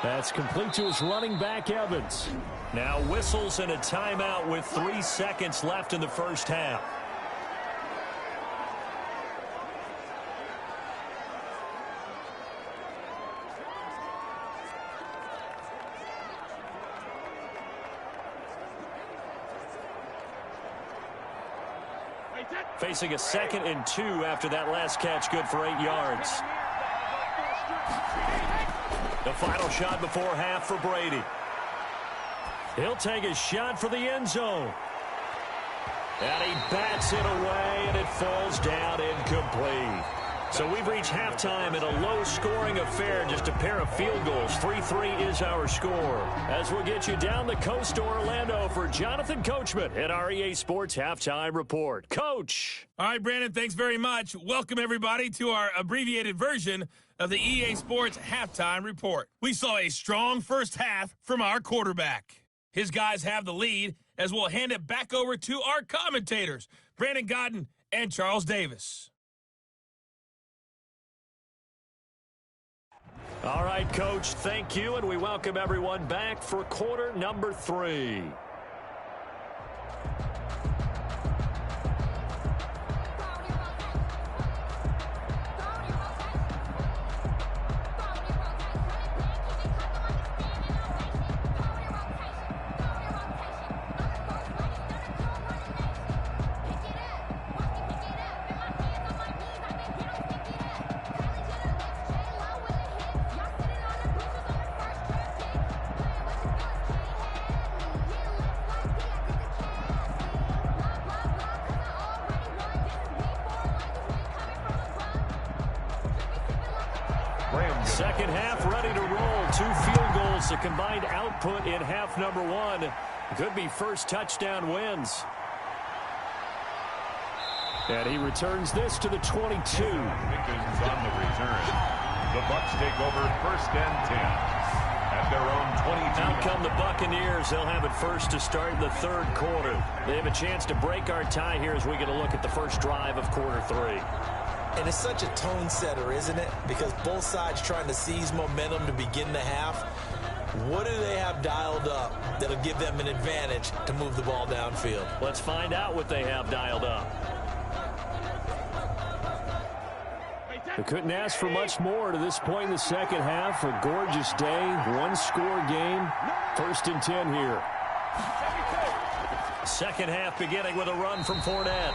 That's complete to his running back, Evans. Now whistles and a timeout with 3 seconds left in the first half. Facing a 2nd and 2 after that last catch, good for 8 yards. The final shot before half for Brady. He'll take a shot for the end zone. And he bats it away, and it falls down incomplete. So we've reached halftime in a low-scoring affair, just a pair of field goals. 3-3 is our score. As we'll get you down the coast to Orlando for Jonathan Coachman at our EA Sports Halftime Report. Coach. All right, Brandon, thanks very much. Welcome, everybody, to our abbreviated version of the EA Sports Halftime Report. We saw a strong first half from our quarterback. His guys have the lead as we'll hand it back over to our commentators, Brandon Godden and Charles Davis. All right, Coach, thank you, and we welcome everyone back for quarter number 3. Second half ready to roll. 2 field goals, a combined output in half number 1. Could be first touchdown wins. And he returns this to the 22. Pickens on the return. The Bucs take over 1st and 10 at their own 22. Out come the Buccaneers. They'll have it first to start the 3rd quarter. They have a chance to break our tie here as we get a look at the first drive of quarter 3. And it's such a tone setter, isn't it? Because both sides trying to seize momentum to begin the half. What do they have dialed up that'll give them an advantage to move the ball downfield? Let's find out what they have dialed up. They couldn't ask for much more to this point in the second half. A gorgeous day, 1-score game. 1st and 10 here. Second half beginning with a run from Fournette.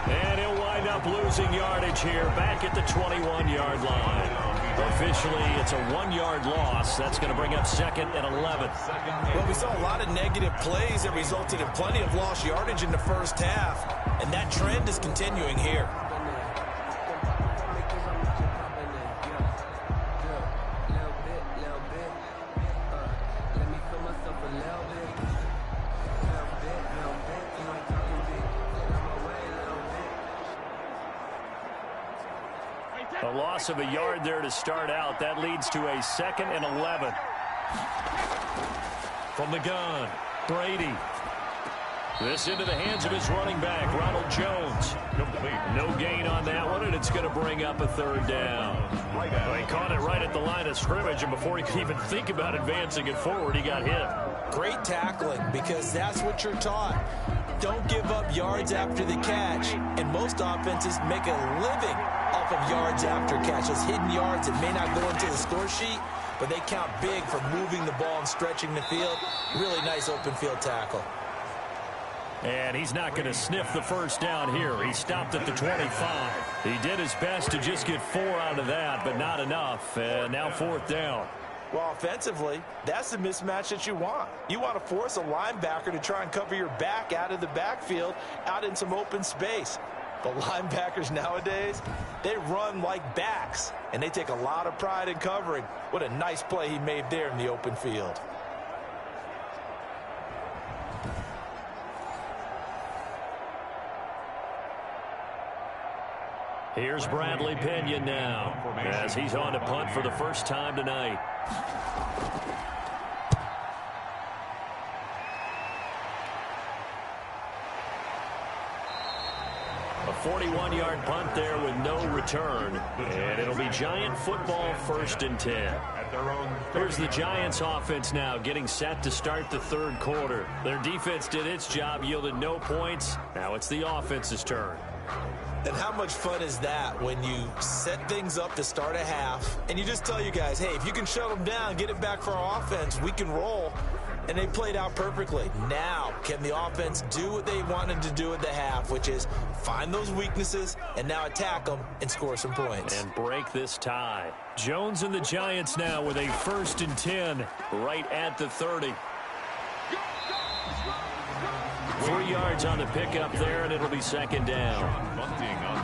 And he'll wind up losing yardage here back at the 21-yard line. Officially, it's a 1-yard loss. That's going to bring up 2nd and 11. Well, we saw a lot of negative plays that resulted in plenty of lost yardage in the first half. And that trend is continuing here. A loss of a yard there to start out. That leads to a 2nd and 11. From the gun, Brady. This into the hands of his running back, Ronald Jones. No gain on that one, and it's going to bring up a 3rd down. They caught it right at the line of scrimmage, and before he could even think about advancing it forward, he got hit. Great tackling, because that's what you're taught. Don't give up yards after the catch, and most offenses make a living off of yards after catch. Those hidden yards that may not go into the score sheet, but they count big for moving the ball and stretching the field. Really nice open field tackle. And he's not going to sniff the first down here. He stopped at the 25. He did his best to just get 4 out of that, but not enough. And now 4th down. Well, offensively, that's the mismatch that you want. You want to force a linebacker to try and cover your back out of the backfield, out in some open space. But linebackers nowadays, they run like backs, and they take a lot of pride in covering. What a nice play he made there in the open field. Here's Bradley Pinion now, as he's on to punt for the first time tonight. A 41-yard punt there with no return, and it'll be Giant football 1st and 10. Here's the Giants offense now getting set to start the 3rd quarter. Their defense did its job, yielded no points. Now it's the offense's turn. And how much fun is that when you set things up to start a half and you just tell you guys, hey, if you can shut them down, get it back for our offense, we can roll. And they played out perfectly. Now, can the offense do what they wanted to do at the half, which is find those weaknesses and now attack them and score some points. And break this tie. Jones and the Giants now with a 1st and 10 right at the 30. 3 yards on the pickup there, and it'll be 2nd down.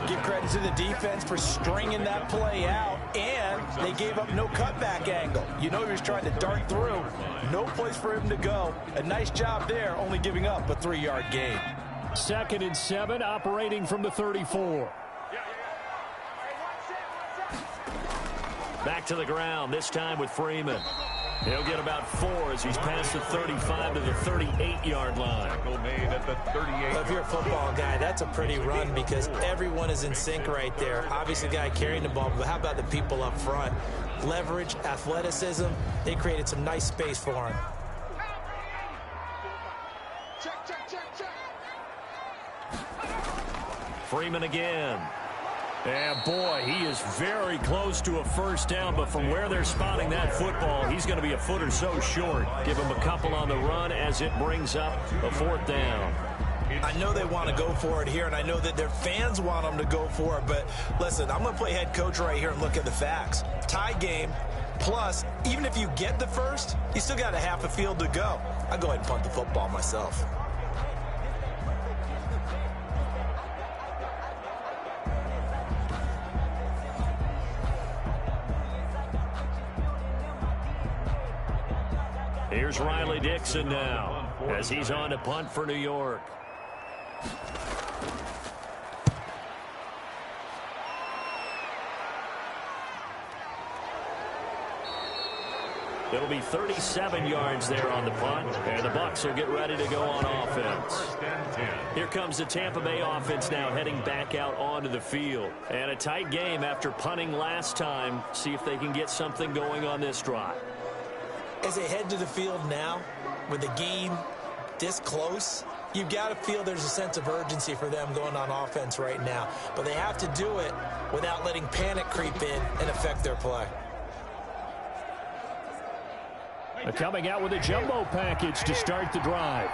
Give credit to the defense for stringing that play out, and they gave up no cutback angle. You know he was trying to dart through. No place for him to go. A nice job there, only giving up a 3-yard gain. 2nd and 7, operating from the 34. Back to the ground, this time with Freeman. He'll get about 4 as he's past the 35 to the 38-yard line. Made at the 38. If you're a football guy, that's a pretty run because everyone is in sync right there. Obviously, the guy carrying the ball, but how about the people up front? Leverage, athleticism, they created some nice space for him. Freeman again. And boy, he is very close to a first down, but from where they're spotting that football, he's going to be a foot or so short. Give him a couple on the run as it brings up a 4th down. I know they want to go for it here, and I know that their fans want them to go for it, but listen, I'm going to play head coach right here and look at the facts. Tie game, plus, even if you get the first, you still got a half a field to go. I'll go ahead and punt the football myself. Here's Riley Dixon now as he's on to punt for New York. It'll be 37 yards there on the punt, and the Bucs will get ready to go on offense. Here comes the Tampa Bay offense now heading back out onto the field. And a tight game after punting last time. See if they can get something going on this drive. As they head to the field now, with the game this close, you've got to feel there's a sense of urgency for them going on offense right now. But they have to do it without letting panic creep in and affect their play. Coming out with a jumbo package to start the drive.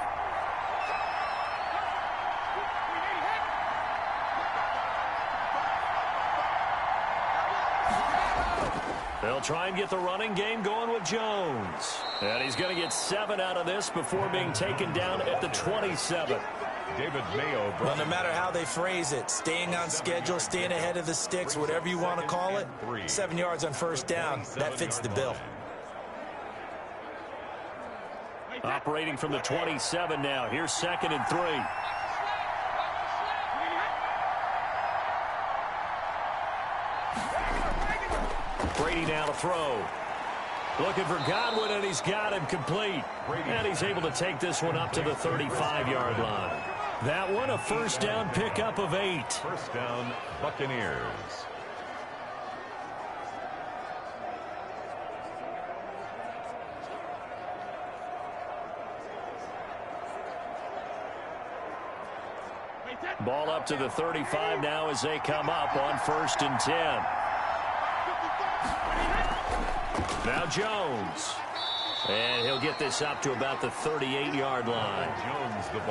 They'll try and get the running game going with Jones. And he's going to get 7 out of this before being taken down at the 27. David Mayo. Well, no matter how they phrase it, staying on schedule, staying ahead of the sticks, whatever you want to call it, 7 yards on first down, that fits the bill. Operating from the 27 now. Here's 2nd and 3. Brady now to throw. Looking for Godwin, and he's got him complete. And he's able to take this one up to the 35-yard line. That one a first down pickup of 8. First down, Buccaneers. Ball up to the 35 now as they come up on 1st and 10. Now Jones. And he'll get this up to about the 38-yard line.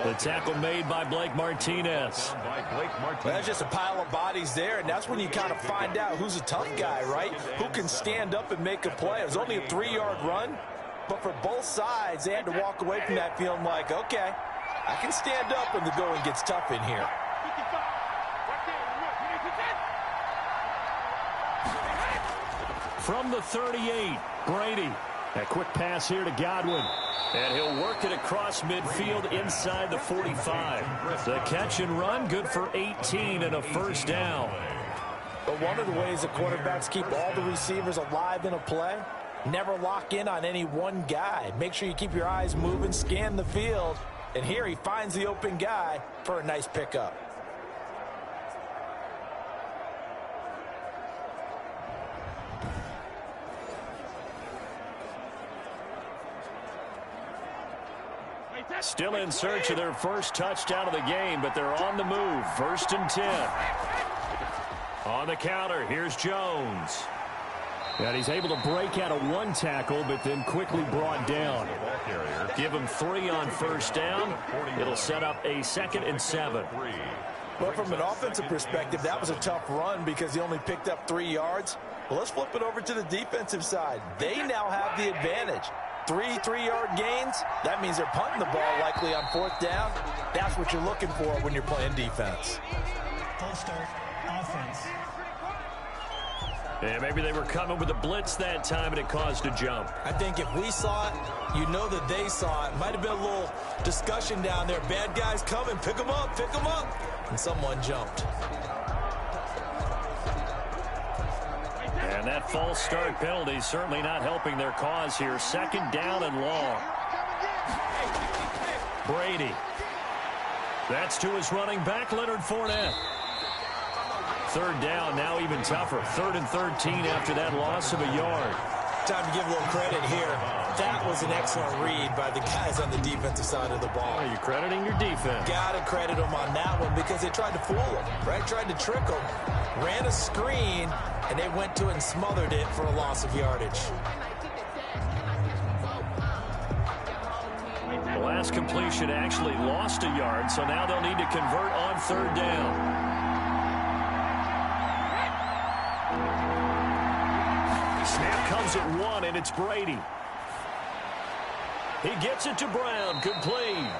The tackle made by Blake Martinez. Well, that's just a pile of bodies there, and that's when you kind of find out who's a tough guy, right? Who can stand up and make a play. It was only a 3-yard run, but for both sides, they had to walk away from that feeling like, okay, I can stand up when the going gets tough in here. From the 38, Brady. A quick pass here to Godwin. And he'll work it across midfield inside the 45. The catch and run, good for 18 and a first down. But one of the ways the quarterbacks keep all the receivers alive in a play, never lock in on any one guy. Make sure you keep your eyes moving, scan the field. And here he finds the open guy for a nice pickup. Still in search of their first touchdown of the game, but they're on the move. 1st and 10. On the counter, here's Jones. And he's able to break out of one tackle, but then quickly brought down. Give him 3 on first down. It'll set up a 2nd and 7. Well, from an offensive perspective, that was a tough run because he only picked up 3 yards. Well, let's flip it over to the defensive side. They now have the advantage. 3 3-yard gains, that means they're punting the ball likely on 4th down. That's what you're looking for when you're playing defense. Full start, offense. And maybe they were coming with a blitz that time and it caused a jump. I think if we saw it, you know that they saw it. Might have been a little discussion down there. Bad guys coming, pick them up, pick them up. And someone jumped. And And that false start penalty is certainly not helping their cause here. Second down and long. Brady. That's to his running back, Leonard Fournette. Third down, now even tougher. 3rd and 13 after that loss of a yard. Time to give a little credit here. That was an excellent read by the guys on the defensive side of the ball. Are you crediting your defense? Got to credit them on that one because they tried to fool them, right? Tried to trick them. Ran a screen, and they went to it and smothered it for a loss of yardage. The last completion actually lost a yard, so now they'll need to convert on 3rd down. Snap comes at 1, and it's Brady. He gets it to Brown. Complete.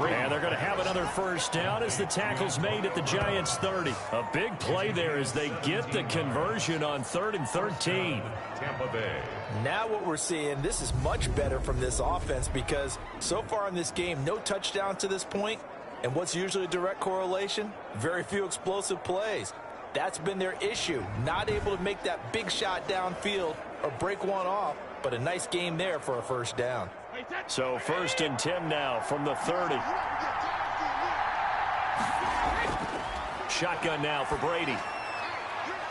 And they're going to have another first down as the tackle's made at the Giants' 30. A big play there as they get the conversion on 3rd and 13. Tampa Bay. Now what we're seeing, this is much better from this offense because so far in this game, no touchdown to this point. And what's usually a direct correlation? Very few explosive plays. That's been their issue. Not able to make that big shot downfield or break one off, but a nice game there for a first down. So 1st and 10 now from the 30. Shotgun now for Brady.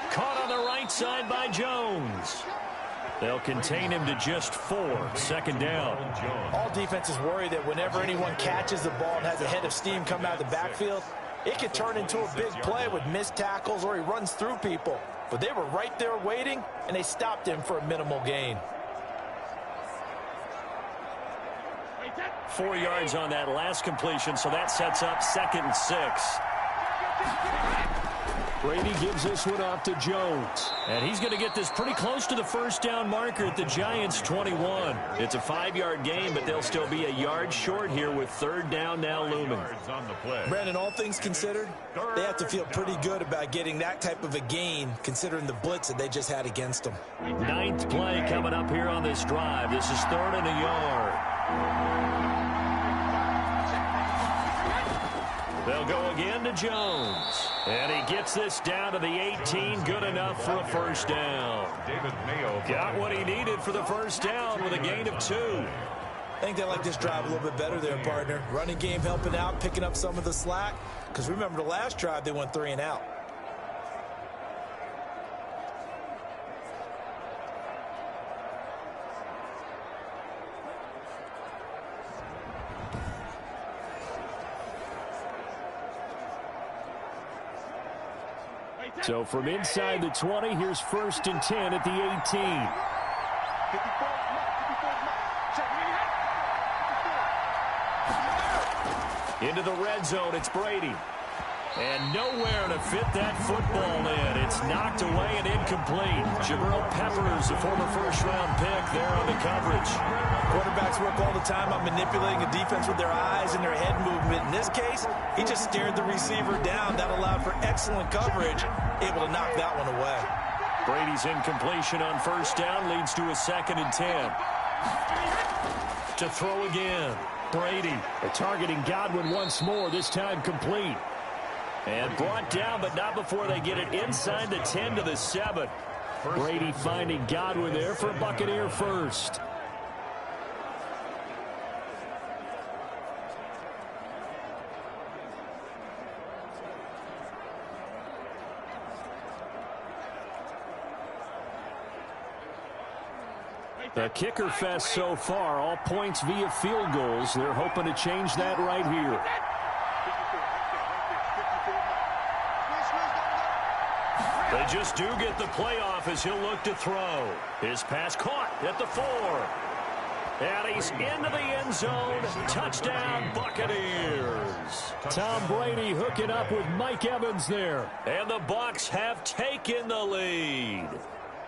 Caught on the right side by Jones. They'll contain him to just 4. 2nd down. All defenses worry that whenever anyone catches the ball and has a head of steam come out of the backfield, it could turn into a big play with missed tackles or he runs through people. But they were right there waiting, and they stopped him for a minimal gain. 4 yards on that last completion, so that sets up 2nd and 6. Brady gives this one off to Jones. And he's going to get this pretty close to the first down marker at the Giants' 21. It's a 5-yard gain, but they'll still be a yard short here with 3rd down now looming. Brandon, all things considered, they have to feel pretty good about getting that type of a gain considering the blitz that they just had against them. 9th play coming up here on this drive. This is 3rd and a yard. They'll go again to Jones. And he gets this down to the 18. Good enough for a first down. Got what he needed for the first down with a gain of 2. I think they like this drive a little bit better there, partner. Running game helping out, picking up some of the slack. Because remember the last drive, they went 3 and out. So from inside the 20, here's 1st and 10 at the 18. Into the red zone, it's Brady. And nowhere to fit that football in. It's knocked away and incomplete. Jabril Peppers, a former first-round pick, there on the coverage. Quarterbacks work all the time on manipulating a defense with their eyes and their head movement. In this case, he just stared the receiver down. That allowed for excellent coverage, able to knock that one away. Brady's incompletion on first down leads to a 2nd and 10. To throw again. Brady targeting Godwin once more, this time complete. And brought down, but not before they get it inside the 10 to the 7. Brady finding Godwin there for Buccaneer first. The kicker fest so far, all points via field goals. They're hoping to change that right here. They just do get the playoff as he'll look to throw. His pass caught at the 4. And he's into the end zone. Touchdown, Buccaneers. Tom Brady hooking up with Mike Evans there. And the Bucs have taken the lead.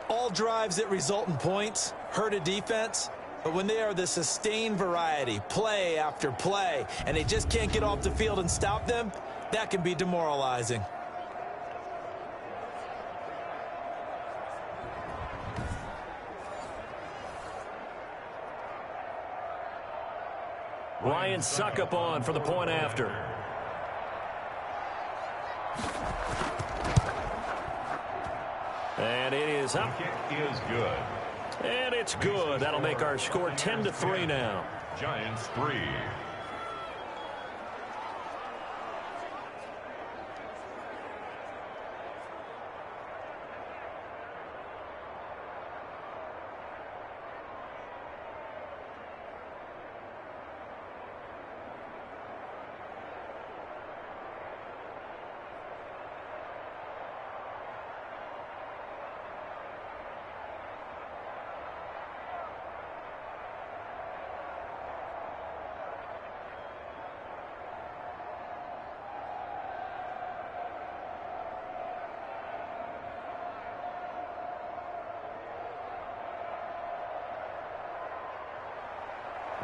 All drives that result in points hurt a defense, but when they are the sustained variety, play after play, and they just can't get off the field and stop them, that can be demoralizing. Ryan Suckup on for the point after. And it is up. The kick is good. And it's good. That'll make our score 10-3 now. Giants 3.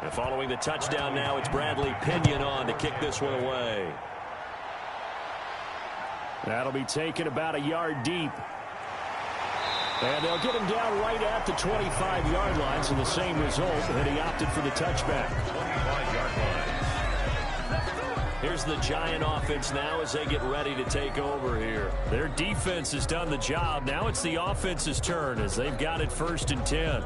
And following the touchdown now, it's Bradley Pinion on to kick this one away. That'll be taken about a yard deep. And they'll get him down right at the 25-yard line, so the same result, and he opted for the touchback. 25-yard line. Here's the Giant offense now as they get ready to take over here. Their defense has done the job. Now it's the offense's turn as they've got it 1st and 10.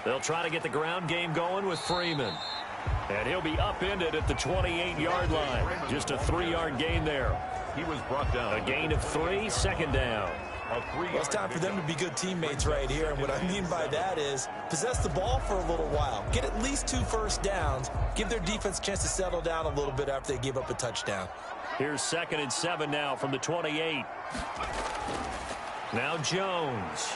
They'll try to get the ground game going with Freeman. And he'll be upended at the 28-yard line. Just a 3-yard gain there. He was brought down. A gain of 3, 2nd down. Well, it's time for them to be good teammates right here. And what I mean by that is possess the ball for a little while. Get at least 2 first downs. Give their defense a chance to settle down a little bit after they give up a touchdown. Here's 2nd and 7 now from the 28. Now Jones.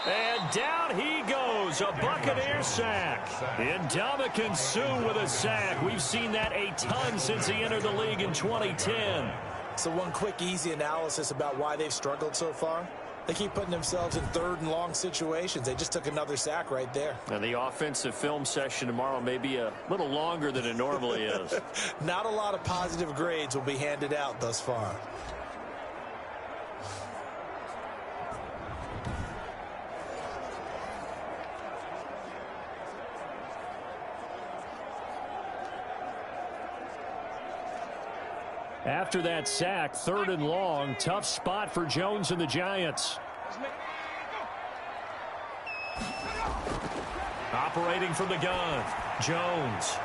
And down he goes, a Buccaneer sack. Ndamukong Suh with a sack. We've seen that a ton since he entered the league in 2010. So one quick, easy analysis about why they've struggled so far. They keep putting themselves in 3rd and long situations. They just took another sack right there. And the offensive film session tomorrow may be a little longer than it normally is. Not a lot of positive grades will be handed out thus far. After that sack, 3rd and long, tough spot for Jones and the Giants. Operating from the gun, Jones.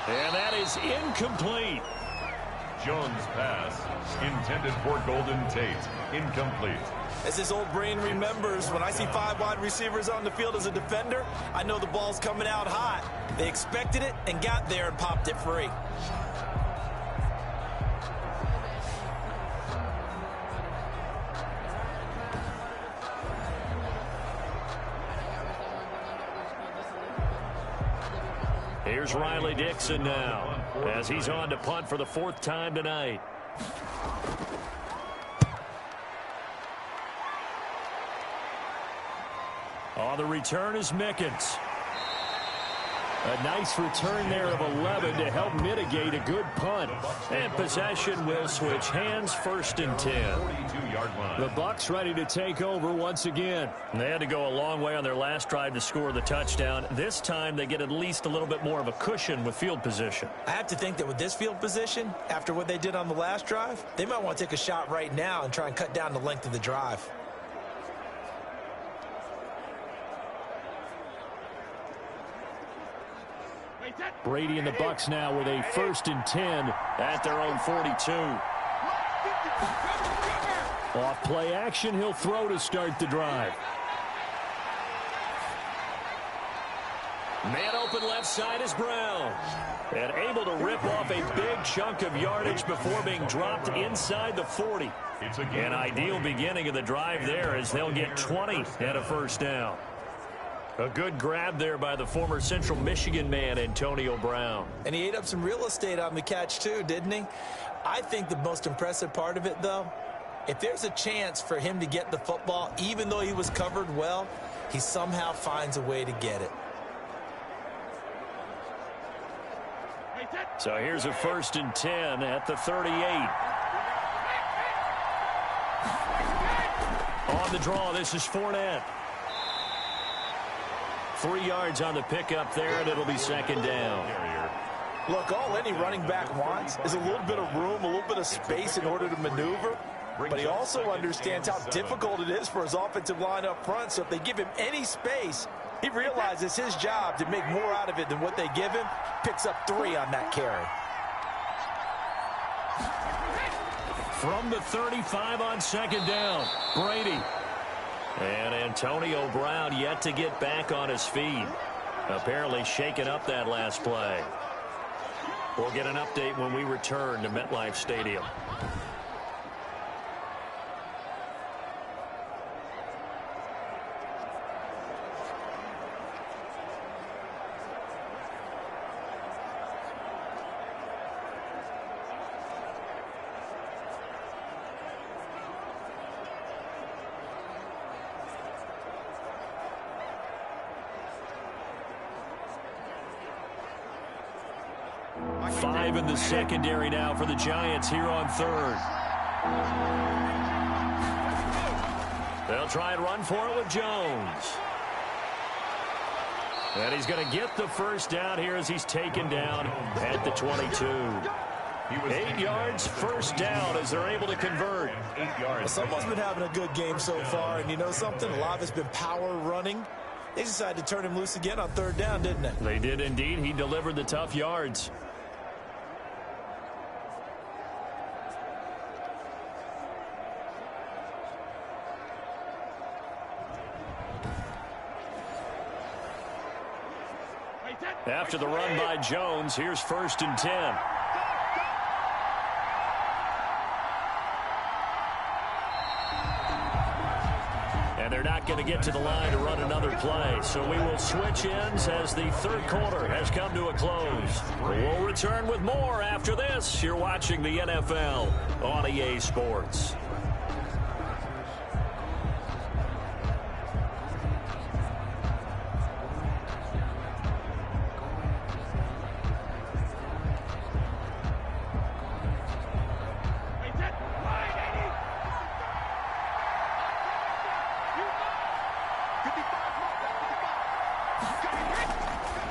And that is incomplete. Jones' pass intended for Golden Tate. Incomplete. As his old brain remembers, when I see 5 wide receivers on the field as a defender, I know the ball's coming out hot. They expected it and got there and popped it free. Here's Riley Dixon now as he's on to punt for the 4th time tonight. On the return is Mickens. A nice return there of 11 to help mitigate a good punt. And possession will switch hands, 1st and 10. 42-yard line. The Bucs ready to take over once again. They had to go a long way on their last drive to score the touchdown. This time they get at least a little bit more of a cushion with field position. I have to think that with this field position, after what they did on the last drive, they might want to take a shot right now and try and cut down the length of the drive. Brady and the Bucs now with a 1st and 10 at their own 42. Off play action, he'll throw to start the drive. Man open left side is Brown. And able to rip off a big chunk of yardage before being dropped inside the 40. An ideal beginning of the drive there as they'll get 20 and a 1st down. A good grab there by the former Central Michigan man, Antonio Brown. And he ate up some real estate on the catch, too, didn't he? I think the most impressive part of it, though, if there's a chance for him to get the football, even though he was covered well, he somehow finds a way to get it. So here's a 1st and 10 at the 38. On the draw, this is Fournette. 3 yards on the pickup there, and it'll be 2nd down. Look, all any running back wants is a little bit of room, a little bit of space in order to maneuver. But he also understands how difficult it is for his offensive line up front. So if they give him any space, he realizes his job to make more out of it than what they give him. Picks up 3 on that carry. From the 35 on 2nd down, Brady. And Antonio Brown yet to get back on his feet. Apparently shaking up that last play. We'll get an update when we return to MetLife Stadium. In the secondary now for the Giants here on 3rd. They'll try and run for it with Jones. And he's going to get the 1st down here as he's taken down at the 22. 8 yards, 1st down as they're able to convert. 8 yards. Someone's been having a good game so far, and you know something? A lot of it's been power running. They decided to turn him loose again on 3rd down, didn't they? They did indeed. He delivered the tough yards. After the run by Jones, here's 1st and 10. And they're not going to get to the line to run another play. So we will switch ends as the 3rd quarter has come to a close. We'll return with more after this. You're watching the NFL on EA Sports.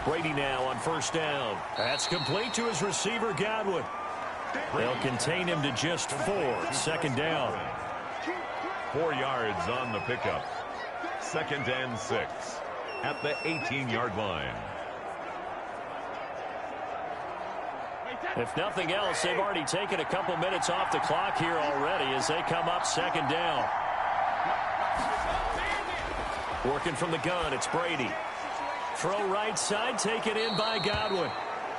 Brady now on 1st down. That's complete to his receiver, Godwin. They'll contain him to just 4. 2nd down. 4 yards on the pickup. 2nd and 6 at the 18-yard line. If nothing else, they've already taken a couple minutes off the clock here already as they come up 2nd down. Working from the gun, it's Brady. Throw right side, taken in by Godwin.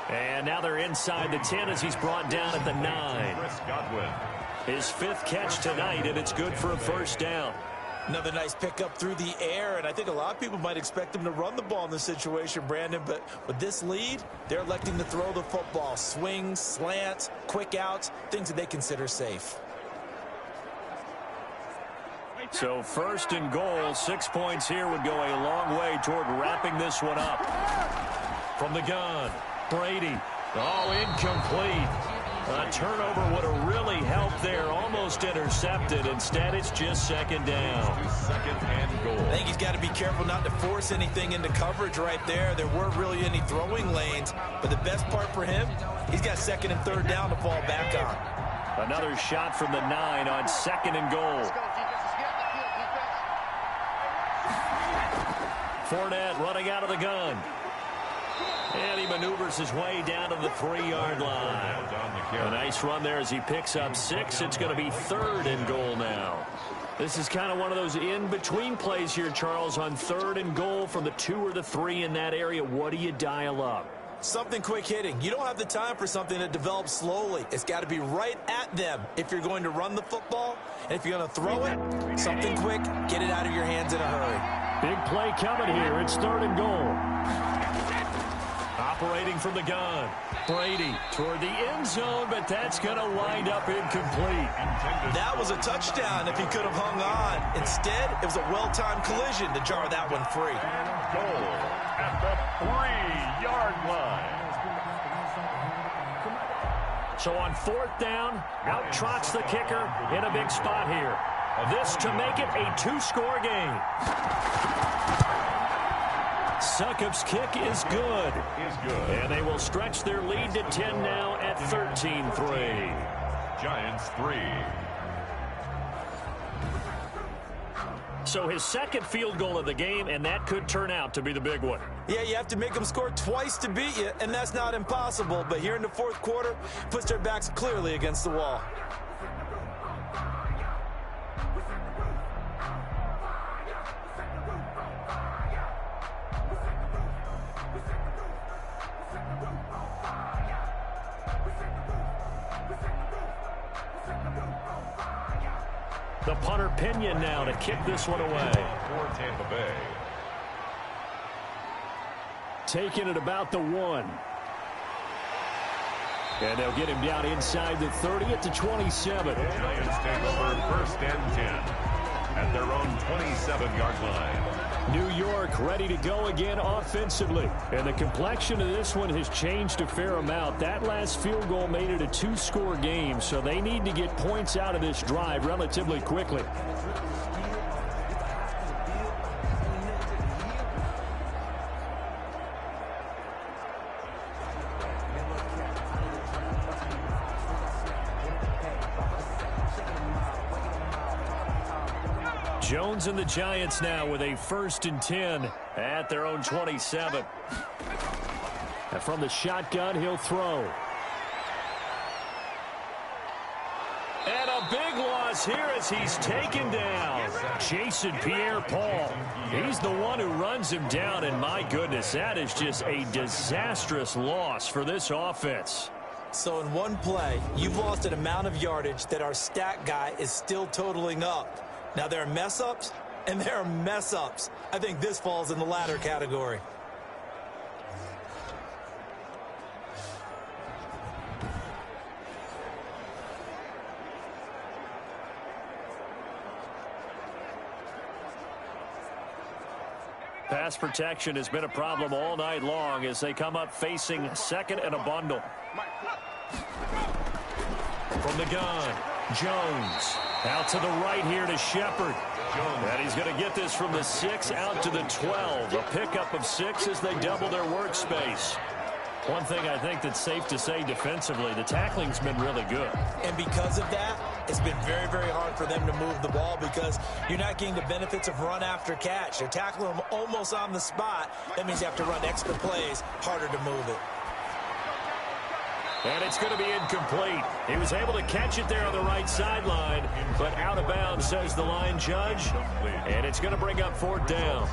And now they're inside the 10 as he's brought down at the 9. His 5th catch tonight, and it's good for a 1st down. Another nice pickup through the air, and I think a lot of people might expect him to run the ball in this situation, Brandon, but with this lead, they're electing to throw the football. Swings, slants, quick outs, things that they consider safe. So 1st and goal, 6 points here would go a long way toward wrapping this one up. From the gun, Brady. Oh, incomplete. A turnover would have really helped there. Almost intercepted. Instead, it's just 2nd down. 2nd and goal. I think he's got to be careful not to force anything into coverage right there. There weren't really any throwing lanes. But the best part for him, he's got 2nd and 3rd down to fall back on. Another shot from the 9 on 2nd and goal. Fournette running out of the gun. And he maneuvers his way down to the 3-yard line. A nice run there as he picks up 6. It's going to be 3rd and goal now. This is kind of one of those in-between plays here, Charles, on 3rd and goal from the 2 or the 3 in that area. What do you dial up? Something quick hitting. You don't have the time for something that develops slowly. It's got to be right at them if you're going to run the football. And if you're going to throw it, something quick, get it out of your hands in a hurry. Big play coming here. It's 3rd and goal. Operating from the gun. Brady toward the end zone, but that's going to wind up incomplete. That was a touchdown if he could have hung on. Instead, it was a well-timed collision to jar that one free. Goal at the 3-yard line. So on 4th down, out trots the kicker in a big spot here. This to make it a 2-score game. Succop's kick is good. And they will stretch their lead to 10 now at 13-3. Giants 3. So his second field goal of the game, and that could turn out to be the big one. Yeah, you have to make them score twice to beat you, and that's not impossible. But here in the 4th quarter, puts their backs clearly against the wall. The punter Pinion now to kick this one away. For Tampa Bay. Taking it about the 1. And they'll get him down inside the 30 at the 27. Giants take over 1st and 10 at their own 27-yard line. New York ready to go again offensively. And the complexion of this one has changed a fair amount. That last field goal made it a 2-score game, so they need to get points out of this drive relatively quickly. Jones and the Giants now with a 1st and 10 at their own 27. And from the shotgun, he'll throw. And a big loss here as he's taken down. Jason Pierre-Paul. He's the one who runs him down, and my goodness, that is just a disastrous loss for this offense. So in one play, you've lost an amount of yardage that our stat guy is still totaling up. Now, there are mess-ups, and there are mess-ups. I think this falls in the latter category. Pass protection has been a problem all night long as they come up facing 2nd and a bundle. From the gun, Jones. Out to the right here to Shepard. And he's going to get this from the 6 out to the 12. A pickup of 6 as they double their workspace. One thing I think that's safe to say defensively, the tackling's been really good. And because of that, it's been very, very hard for them to move the ball because you're not getting the benefits of run after catch. They're tackling them almost on the spot. That means you have to run extra plays, harder to move it. And it's going to be incomplete. He was able to catch it there on the right sideline, but out of bounds, says the line judge. And it's going to bring up 4th down.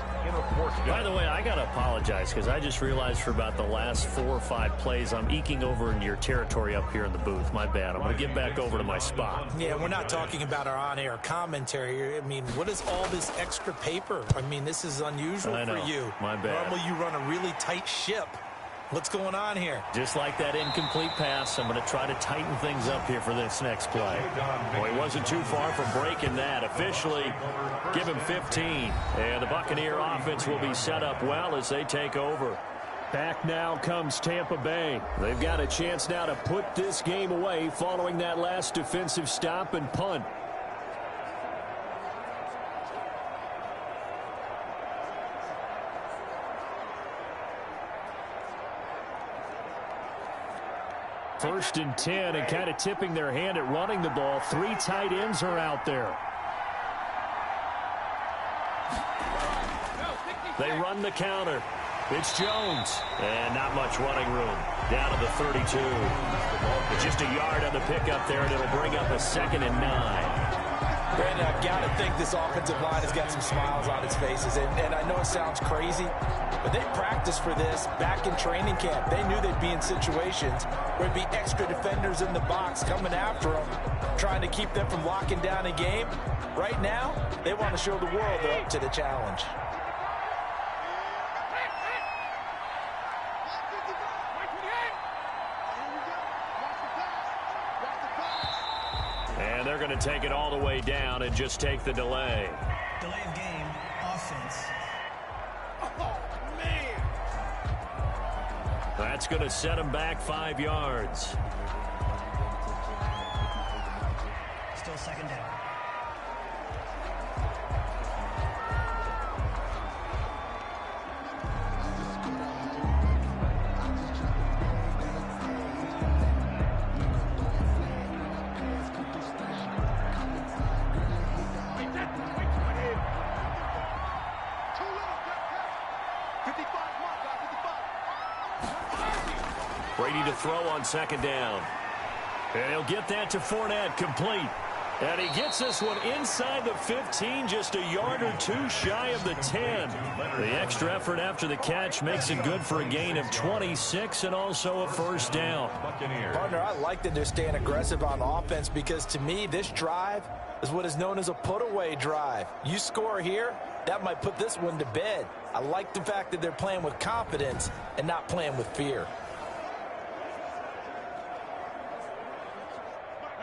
By the way, I got to apologize because I just realized for about the last 4 or 5 plays, I'm eking over into your territory up here in the booth. My bad. I'm going to get back over to my spot. Yeah, we're not talking about our on-air commentary. I mean, what is all this extra paper? I mean, this is unusual for you. My bad. Normally you run a really tight ship. What's going on here? Just like that incomplete pass, I'm going to try to tighten things up here for this next play. Well, he wasn't too far from breaking that. Officially, give him 15. And the Buccaneer offense will be set up well as they take over. Back now comes Tampa Bay. They've got a chance now to put this game away following that last defensive stop and punt. First and 10, and kind of tipping their hand at running the ball. 3 tight ends are out there. They run the counter. It's Jones. And not much running room. Down to the 32. Just a yard on the pickup there, and it'll bring up a 2nd and 9. Brandon, I've got to think this offensive line has got some smiles on its faces. And I know it sounds crazy, but they practiced for this back in training camp. They knew they'd be in situations where there'd be extra defenders in the box coming after them, trying to keep them from locking down a game. Right now, they want to show the world they're up to the challenge. And they're going to take it all the way down and just take the delay. Delay of game, offense. Oh, man. That's going to set them back 5 yards. Still second down. Brady to throw on second down. And he'll get that to Fournette, complete. And he gets this one inside the 15, just a yard or two shy of the 10. The extra effort after the catch makes it good for a gain of 26 and also a first down. Partner, I like that they're staying aggressive on offense because to me, this drive is what is known as a put-away drive. You score here, that might put this one to bed. I like the fact that they're playing with confidence and not playing with fear.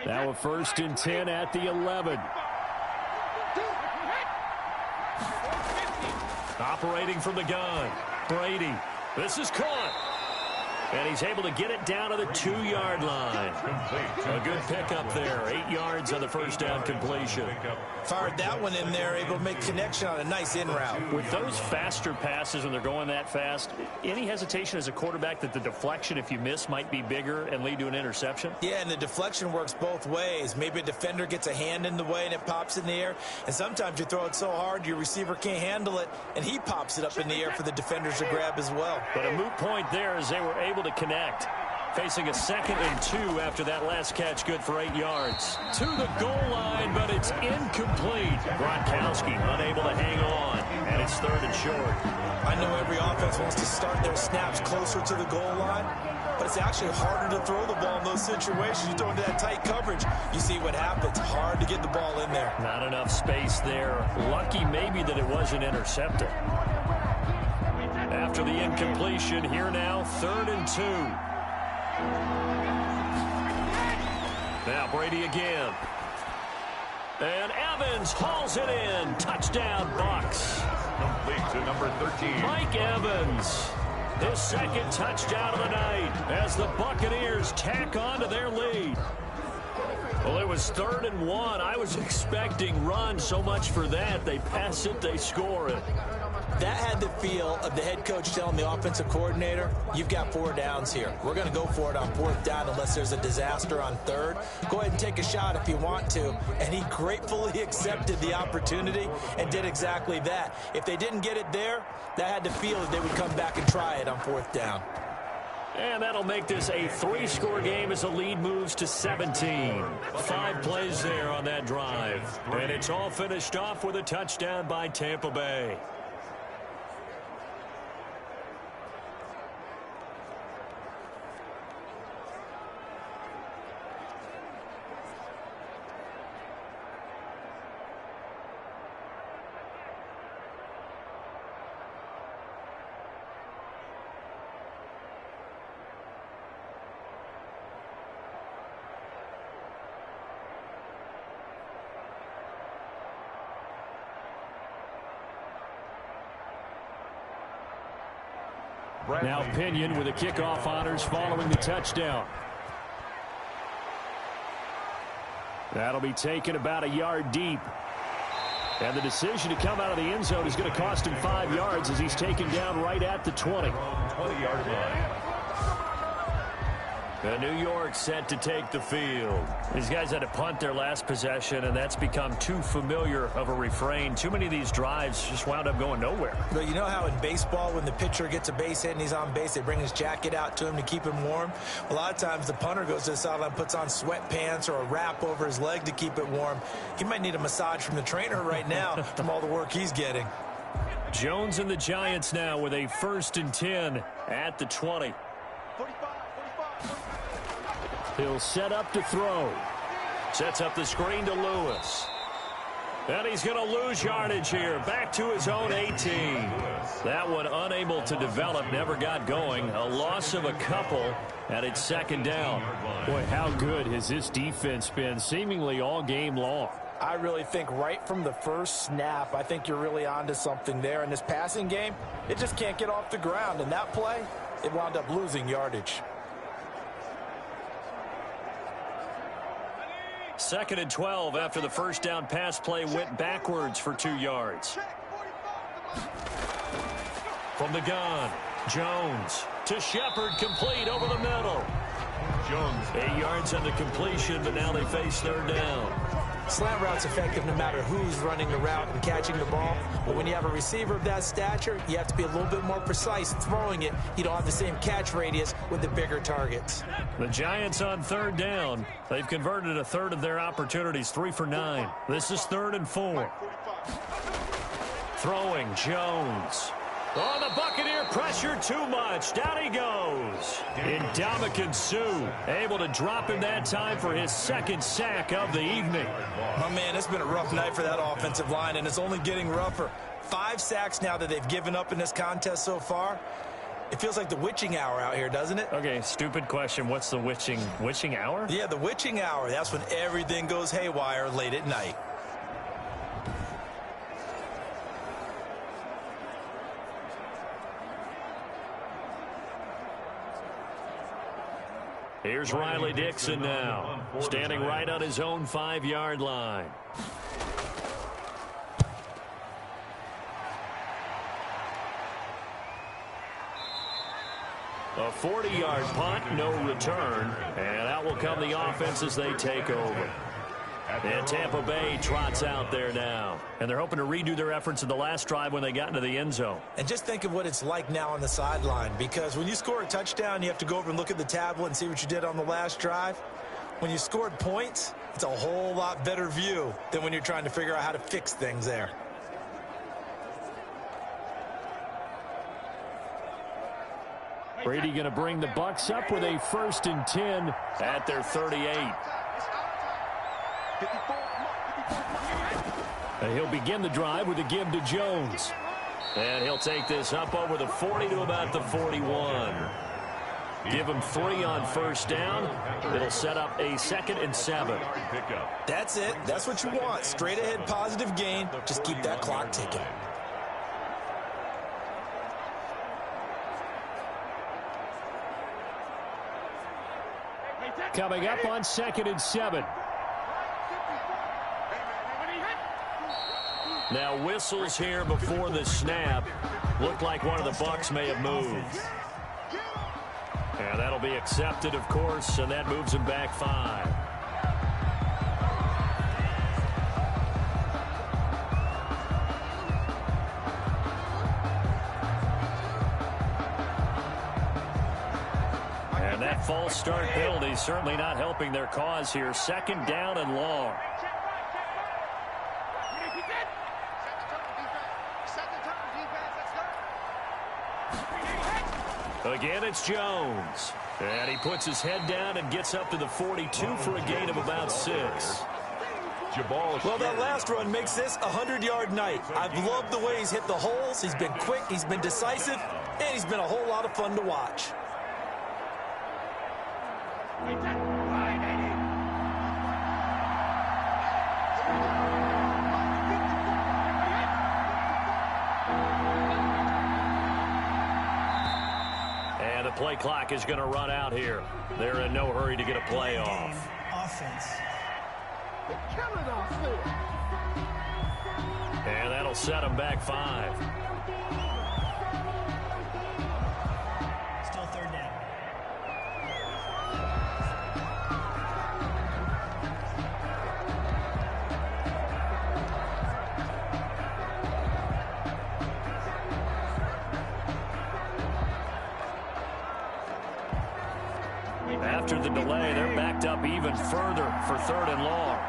Now a 1st and 10 at the 11. Operating from the gun, Brady. This is caught. And he's able to get it down to the 2-yard line. A good pickup there. 8 yards on the first down completion. Fired that one in there, able to make connection on a nice in route. With those faster passes when they're going that fast, any hesitation as a quarterback that the deflection, if you miss, might be bigger and lead to an interception? Yeah, and the deflection works both ways. Maybe a defender gets a hand in the way and it pops in the air. And sometimes you throw it so hard your receiver can't handle it, and he pops it up in the air for the defenders to grab as well. But a moot point there as they were able to connect. Facing a 2nd and 2 after that last catch, good for 8 yards. To the goal line, but it's incomplete. Gronkowski unable to hang on, and it's 3rd and short. I know every offense wants to start their snaps closer to the goal line, but it's actually harder to throw the ball in those situations. You throw into that tight coverage, you see what happens. Hard to get the ball in there. Not enough space there. Lucky maybe that it wasn't intercepted. After the incompletion, here now, 3rd and 2. Now Brady again. And Evans hauls it in. Touchdown, Bucs. Complete to number 13. Mike Evans. His 2nd touchdown of the night as the Buccaneers tack on to their lead. Well, it was 3rd and 1. I was expecting run, so much for that. They pass it, they score it. That had the feel of the head coach telling the offensive coordinator, you've got 4 downs here. We're going to go for it on 4th down unless there's a disaster on 3rd. Go ahead and take a shot if you want to. And he gratefully accepted the opportunity and did exactly that. If they didn't get it there, that had the feel that they would come back and try it on 4th down. And that'll make this a 3-score game as the lead moves to 17. 5 plays there on that drive. And it's all finished off with a touchdown by Tampa Bay. Now Pinion with the kickoff honors following the touchdown. That'll be taken about a yard deep. And the decision to come out of the end zone is going to cost him 5 yards as he's taken down right at the 20. 20-yard line. New York set to take the field. These guys had to punt their last possession, and that's become too familiar of a refrain. Too many of these drives just wound up going nowhere. But you know how in baseball, when the pitcher gets a base hit and he's on base, they bring his jacket out to him to keep him warm? A lot of times the punter goes to the sideline, puts on sweatpants or a wrap over his leg to keep it warm. He might need a massage from the trainer right now from all the work he's getting. Jones and the Giants now with a 1st and 10 at the 20. He'll set up to throw. Sets up the screen to Lewis. And he's going to lose yardage here. Back to his own 18. That one unable to develop, never got going. A loss of a couple, and it's 2nd down. Boy, how good has this defense been seemingly all game long? I really think right from the first snap, I think you're really onto something there. In this passing game, it just can't get off the ground. And that play, it wound up losing yardage. 2nd and 12 after the first down pass play went backwards for 2 yards. From the gun, Jones to Shepard, complete over the middle. Jones 8 yards on the completion, but now they face 3rd down. Slant route's effective no matter who's running the route and catching the ball. But when you have a receiver of that stature, you have to be a little bit more precise throwing it. You don't have the same catch radius with the bigger targets. The Giants on 3rd down. They've converted a third of their opportunities, 3 for 9. This is 3rd and 4. Throwing, Jones. Oh, the Buccaneer pressure too much. Down he goes. Ndamukong Suh able to drop him that time for his 2nd sack of the evening. My man, it's been a rough night for that offensive line, and it's only getting rougher. 5 sacks now that they've given up in this contest so far. It feels like the witching hour out here, doesn't it? Okay, stupid question. What's the witching hour? Yeah, the witching hour. That's when everything goes haywire late at night. Here's Riley Dixon now, standing right on his own 5-yard line. A 40-yard punt, no return, and out will come the offense as they take over. And Tampa Bay trots out there now. And they're hoping to redo their efforts in the last drive when they got into the end zone. And just think of what it's like now on the sideline, because when you score a touchdown, you have to go over and look at the tablet and see what you did on the last drive. When you scored points, it's a whole lot better view than when you're trying to figure out how to fix things there. Brady going to bring the Bucs up with a 1st and 10 at their 38. And he'll begin the drive with a give to Jones. And he'll take this up over the 40 to about the 41. Give him 3 on 1st down. It'll set up a 2nd and 7. That's it. That's what you want. Straight ahead positive gain. Just keep that clock ticking. Coming up on 2nd and 7. Now whistles here before the snap. Looked like one of the Bucs may have moved. And that'll be accepted, of course, and that moves him back 5. And that false start penalty certainly not helping their cause here. 2nd down and long. Again, it's Jones. And he puts his head down and gets up to the 42 for a gain of about 6. Well, that last run makes this a 100-yard night. I've loved the way he's hit the holes. He's been quick, he's been decisive, and he's been a whole lot of fun to watch. And the play clock is going to run out here. They're in no hurry to get a play off. Offense. And that'll set them back 5. Still 3rd down. After the delay, they're backed up even further for 3rd and long.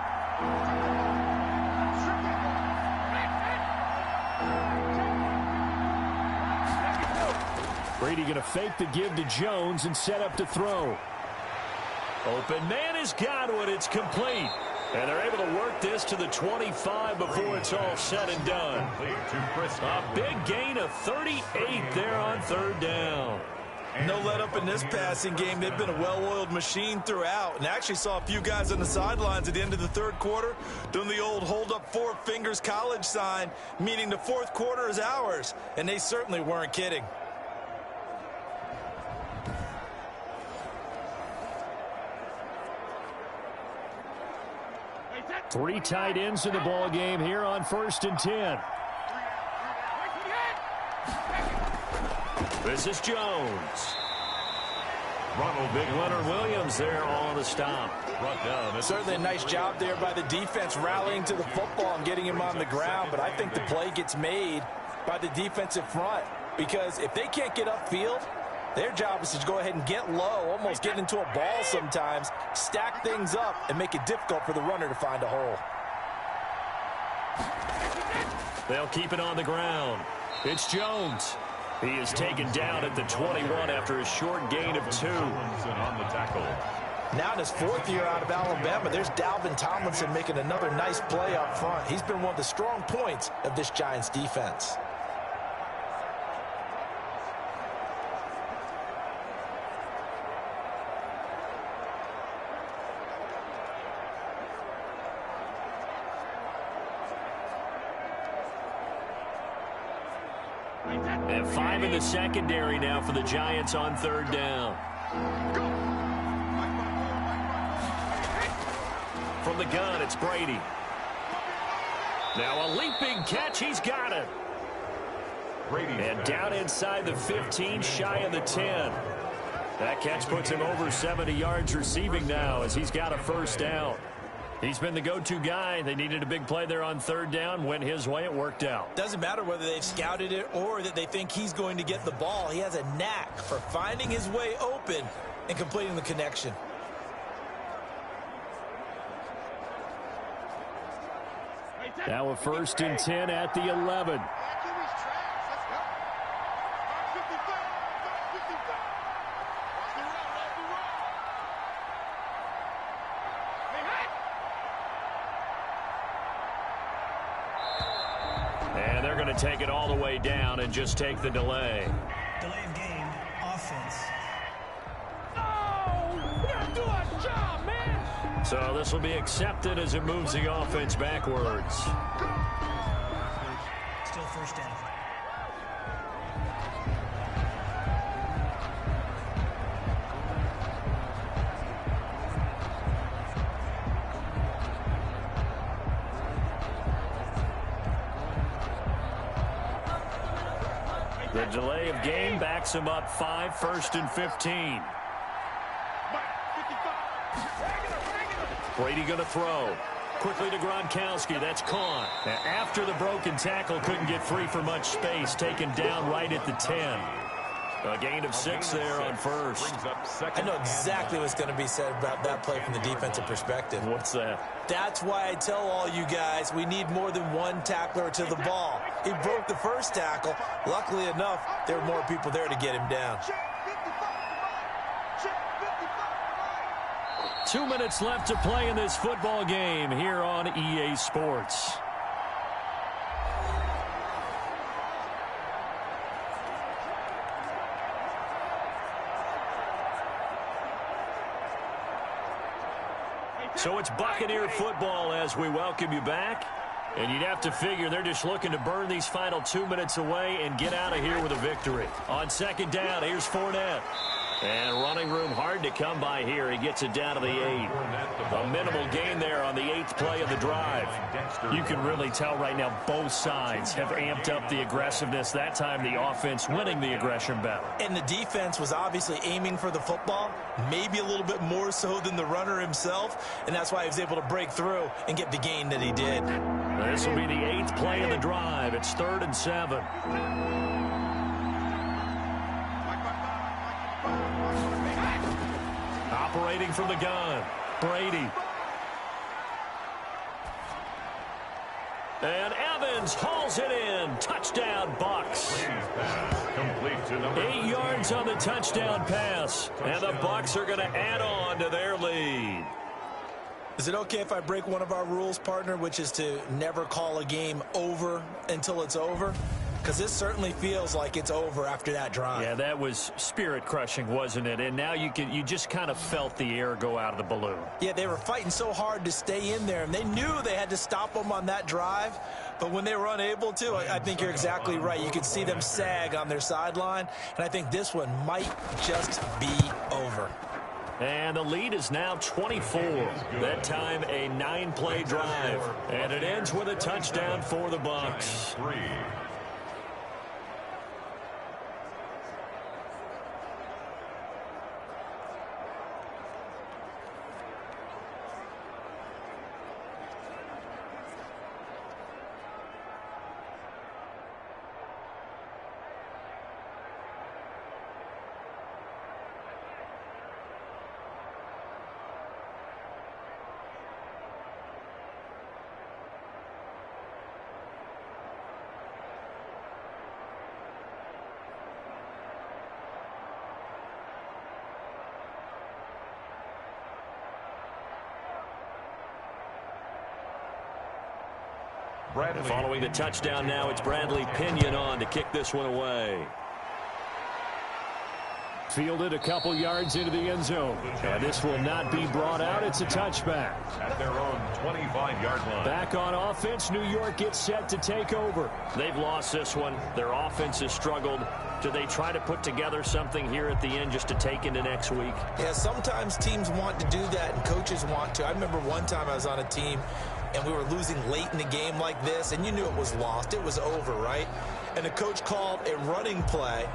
Brady going to fake the give to Jones and set up to throw. Open man has got one. It's complete. And they're able to work this to the 25 before it's all said and done. A big gain of 38 there on 3rd down. No let up in this passing game. They've been a well-oiled machine throughout. And actually saw a few guys on the sidelines at the end of the 3rd quarter doing the old hold up 4 fingers college sign, meaning the 4th quarter is ours. And they certainly weren't kidding. Three tight ends in the ball game here on 1st and 10. This is Jones. Big Leonard Williams there on the stop. Brought down. Certainly a nice job there by the defense rallying to the football and getting him on the ground, but I think the play gets made by the defensive front because if they can't get upfield, their job is to go ahead and get low, almost get into a ball sometimes, stack things up, and make it difficult for the runner to find a hole. They'll keep it on the ground. It's Jones. He is taken down at the 21 after a short gain of 2. On the tackle. Now in his 4th year out of Alabama, there's Dalvin Tomlinson making another nice play up front. He's been one of the strong points of this Giants defense. And 5 in the secondary now for the Giants on 3rd down. From the gun, it's Brady. Now a leaping catch. He's got it. And down inside the 15, shy of the 10. That catch puts him over 70 yards receiving now as he's got a 1st down. He's been the go-to guy. They needed a big play there on 3rd down. Went his way. It worked out. Doesn't matter whether they've scouted it or that they think he's going to get the ball. He has a knack for finding his way open and completing the connection. Now a 1st and 10 at the 11. And they're going to take it all the way down and just take the delay. Delay of game, offense. Oh, we gotta do our job, man. So this will be accepted as it moves the offense backwards. Still 1st down. The delay of game backs him up 5, 1st and 15. Brady going to throw. Quickly to Gronkowski. That's caught. After the broken tackle, couldn't get free for much space. Taken down right at the 10. A gain of 6 there on 1st. I know exactly what's going to be said about that play from the defensive perspective. What's that? That's why I tell all you guys we need more than one tackler to the ball. He broke the 1st tackle. Luckily enough, there were more people there to get him down. 2 minutes left to play in this football game here on EA Sports. So it's Buccaneer football as we welcome you back. And you'd have to figure they're just looking to burn these final 2 minutes away and get out of here with a victory. On 2nd down, here's Fournette. And running room hard to come by here. He gets it down to the 8. A minimal gain there on the 8th play of the drive. You can really tell right now both sides have amped up the aggressiveness. That time the offense winning the aggression battle. And the defense was obviously aiming for the football, maybe a little bit more so than the runner himself, and that's why he was able to break through and get the gain that he did. This will be the 8th play of the drive. It's 3rd and 7. Operating from the gun, Brady. And Evans hauls it in. Touchdown, Bucs. 8 yards on the touchdown pass. And the Bucs are going to add on to their lead. Is it okay if I break one of our rules, partner, which is to never call a game over until it's over? Because this certainly feels like it's over after that drive. Yeah, that was spirit-crushing, wasn't it? And now you just kind of felt the air go out of the balloon. Yeah, they were fighting so hard to stay in there, and they knew they had to stop them on that drive. But when they were unable to, I think you're exactly right. You could see them sag on their sideline, and I think this one might just be over. And the lead is now 24. That time a 9-play drive. And it ends with a touchdown for the Bucs. Following the touchdown now, it's Bradley Pinion on to kick this one away. Fielded a couple yards into the end zone. And this will not be brought out. It's a touchback. At their own 25-yard line. Back on offense, New York gets set to take over. They've lost this one. Their offense has struggled. Do they try to put together something here at the end just to take into next week? Yeah, sometimes teams want to do that and coaches want to. I remember one time I was on a team and we were losing late in the game like this, and you knew it was lost. It was over, right? And the coach called a running play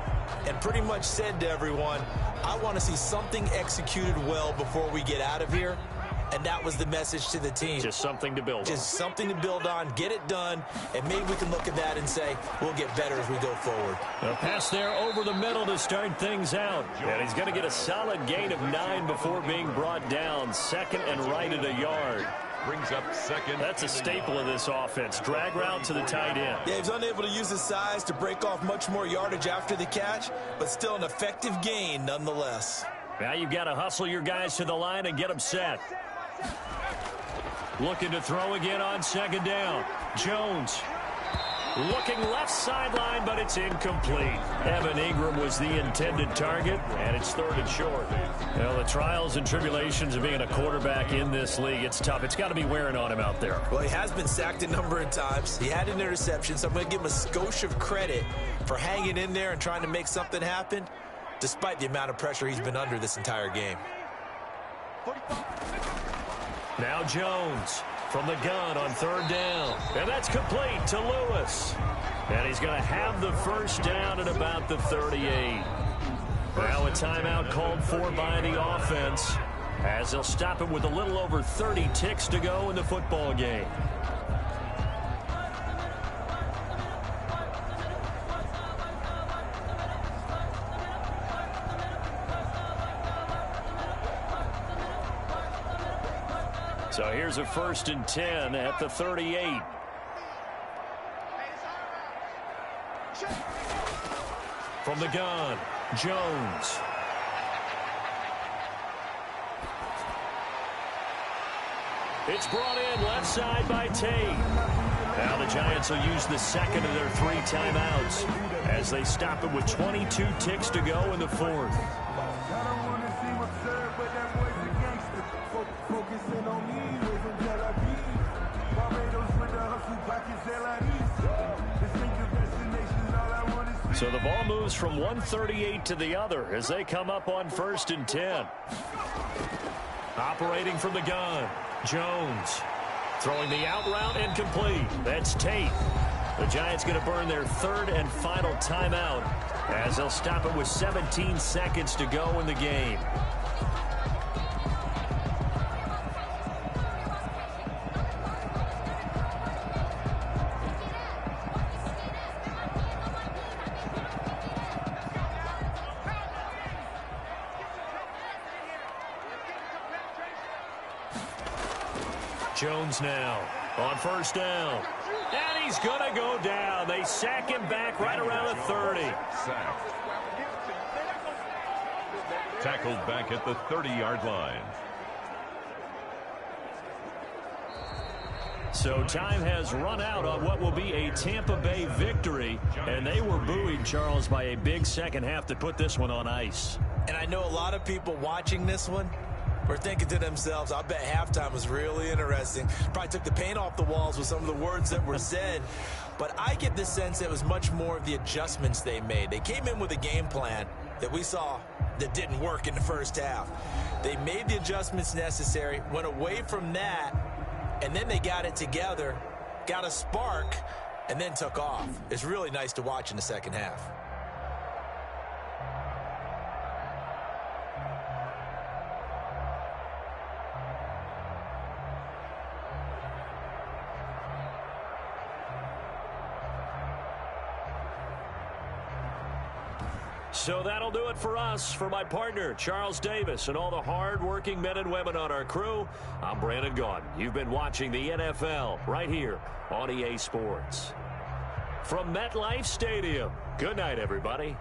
and pretty much said to everyone, I want to see something executed well before we get out of here. And that was the message to the team. Just something to build on. Just something to build on, get it done, and maybe we can look at that and say, we'll get better as we go forward. A pass there over the middle to start things out. And he's going to get a solid gain of 9 before being brought down. Second and right at a yard. Brings up second. That's a staple of this offense. Drag route to the tight end. Yeah, he's unable to use his size to break off much more yardage after the catch, but still an effective gain nonetheless. Now you've got to hustle your guys to the line and get them set. Looking to throw again on second down. Jones looking left sideline, but it's incomplete. Evan Ingram was the intended target, and it's third and short. Well, the trials and tribulations of being a quarterback in this league, it's tough. It's got to be wearing on him out there. Well, he has been sacked a number of times. He had an interception, so I'm going to give him a skosh of credit for hanging in there and trying to make something happen, despite the amount of pressure he's been under this entire game. Now Jones from the gun on third down. And that's complete to Lewis. And he's going to have the first down at about the 38. Now a timeout called for by the offense, as they'll stop it with a little over 30 ticks to go in the football game. So here's a 1st and 10 at the 38. From the gun, Jones. It's brought in left side by Tate. Now the Giants will use the second of their 3 timeouts as they stop it with 22 ticks to go in the 4th. So the ball moves from 138 to the other as they come up on 1st and 10. Operating from the gun, Jones. Throwing the out route incomplete. That's Tate. The Giants going to burn their 3rd and final timeout as they'll stop it with 17 seconds to go in the game. Jones now on 1st down. And he's going to go down. They sack him back right around the 30. Sacked. Tackled back at the 30-yard line. So time has run out on what will be a Tampa Bay victory. And they were buoyed, Charles, by a big second half to put this one on ice. And I know a lot of people watching this one were thinking to themselves, I bet halftime was really interesting. Probably took the paint off the walls with some of the words that were said. But I get the sense it was much more of the adjustments they made. They came in with a game plan, that we saw that didn't work in the first half. They made the adjustments necessary, went away from that, and then they got it together, got a spark, and then took off. It's really nice to watch in the second half. So that'll do it for us. For my partner, Charles Davis, and all the hard-working men and women on our crew, I'm Brandon Gaudin. You've been watching the NFL right here on EA Sports. From MetLife Stadium, good night, everybody.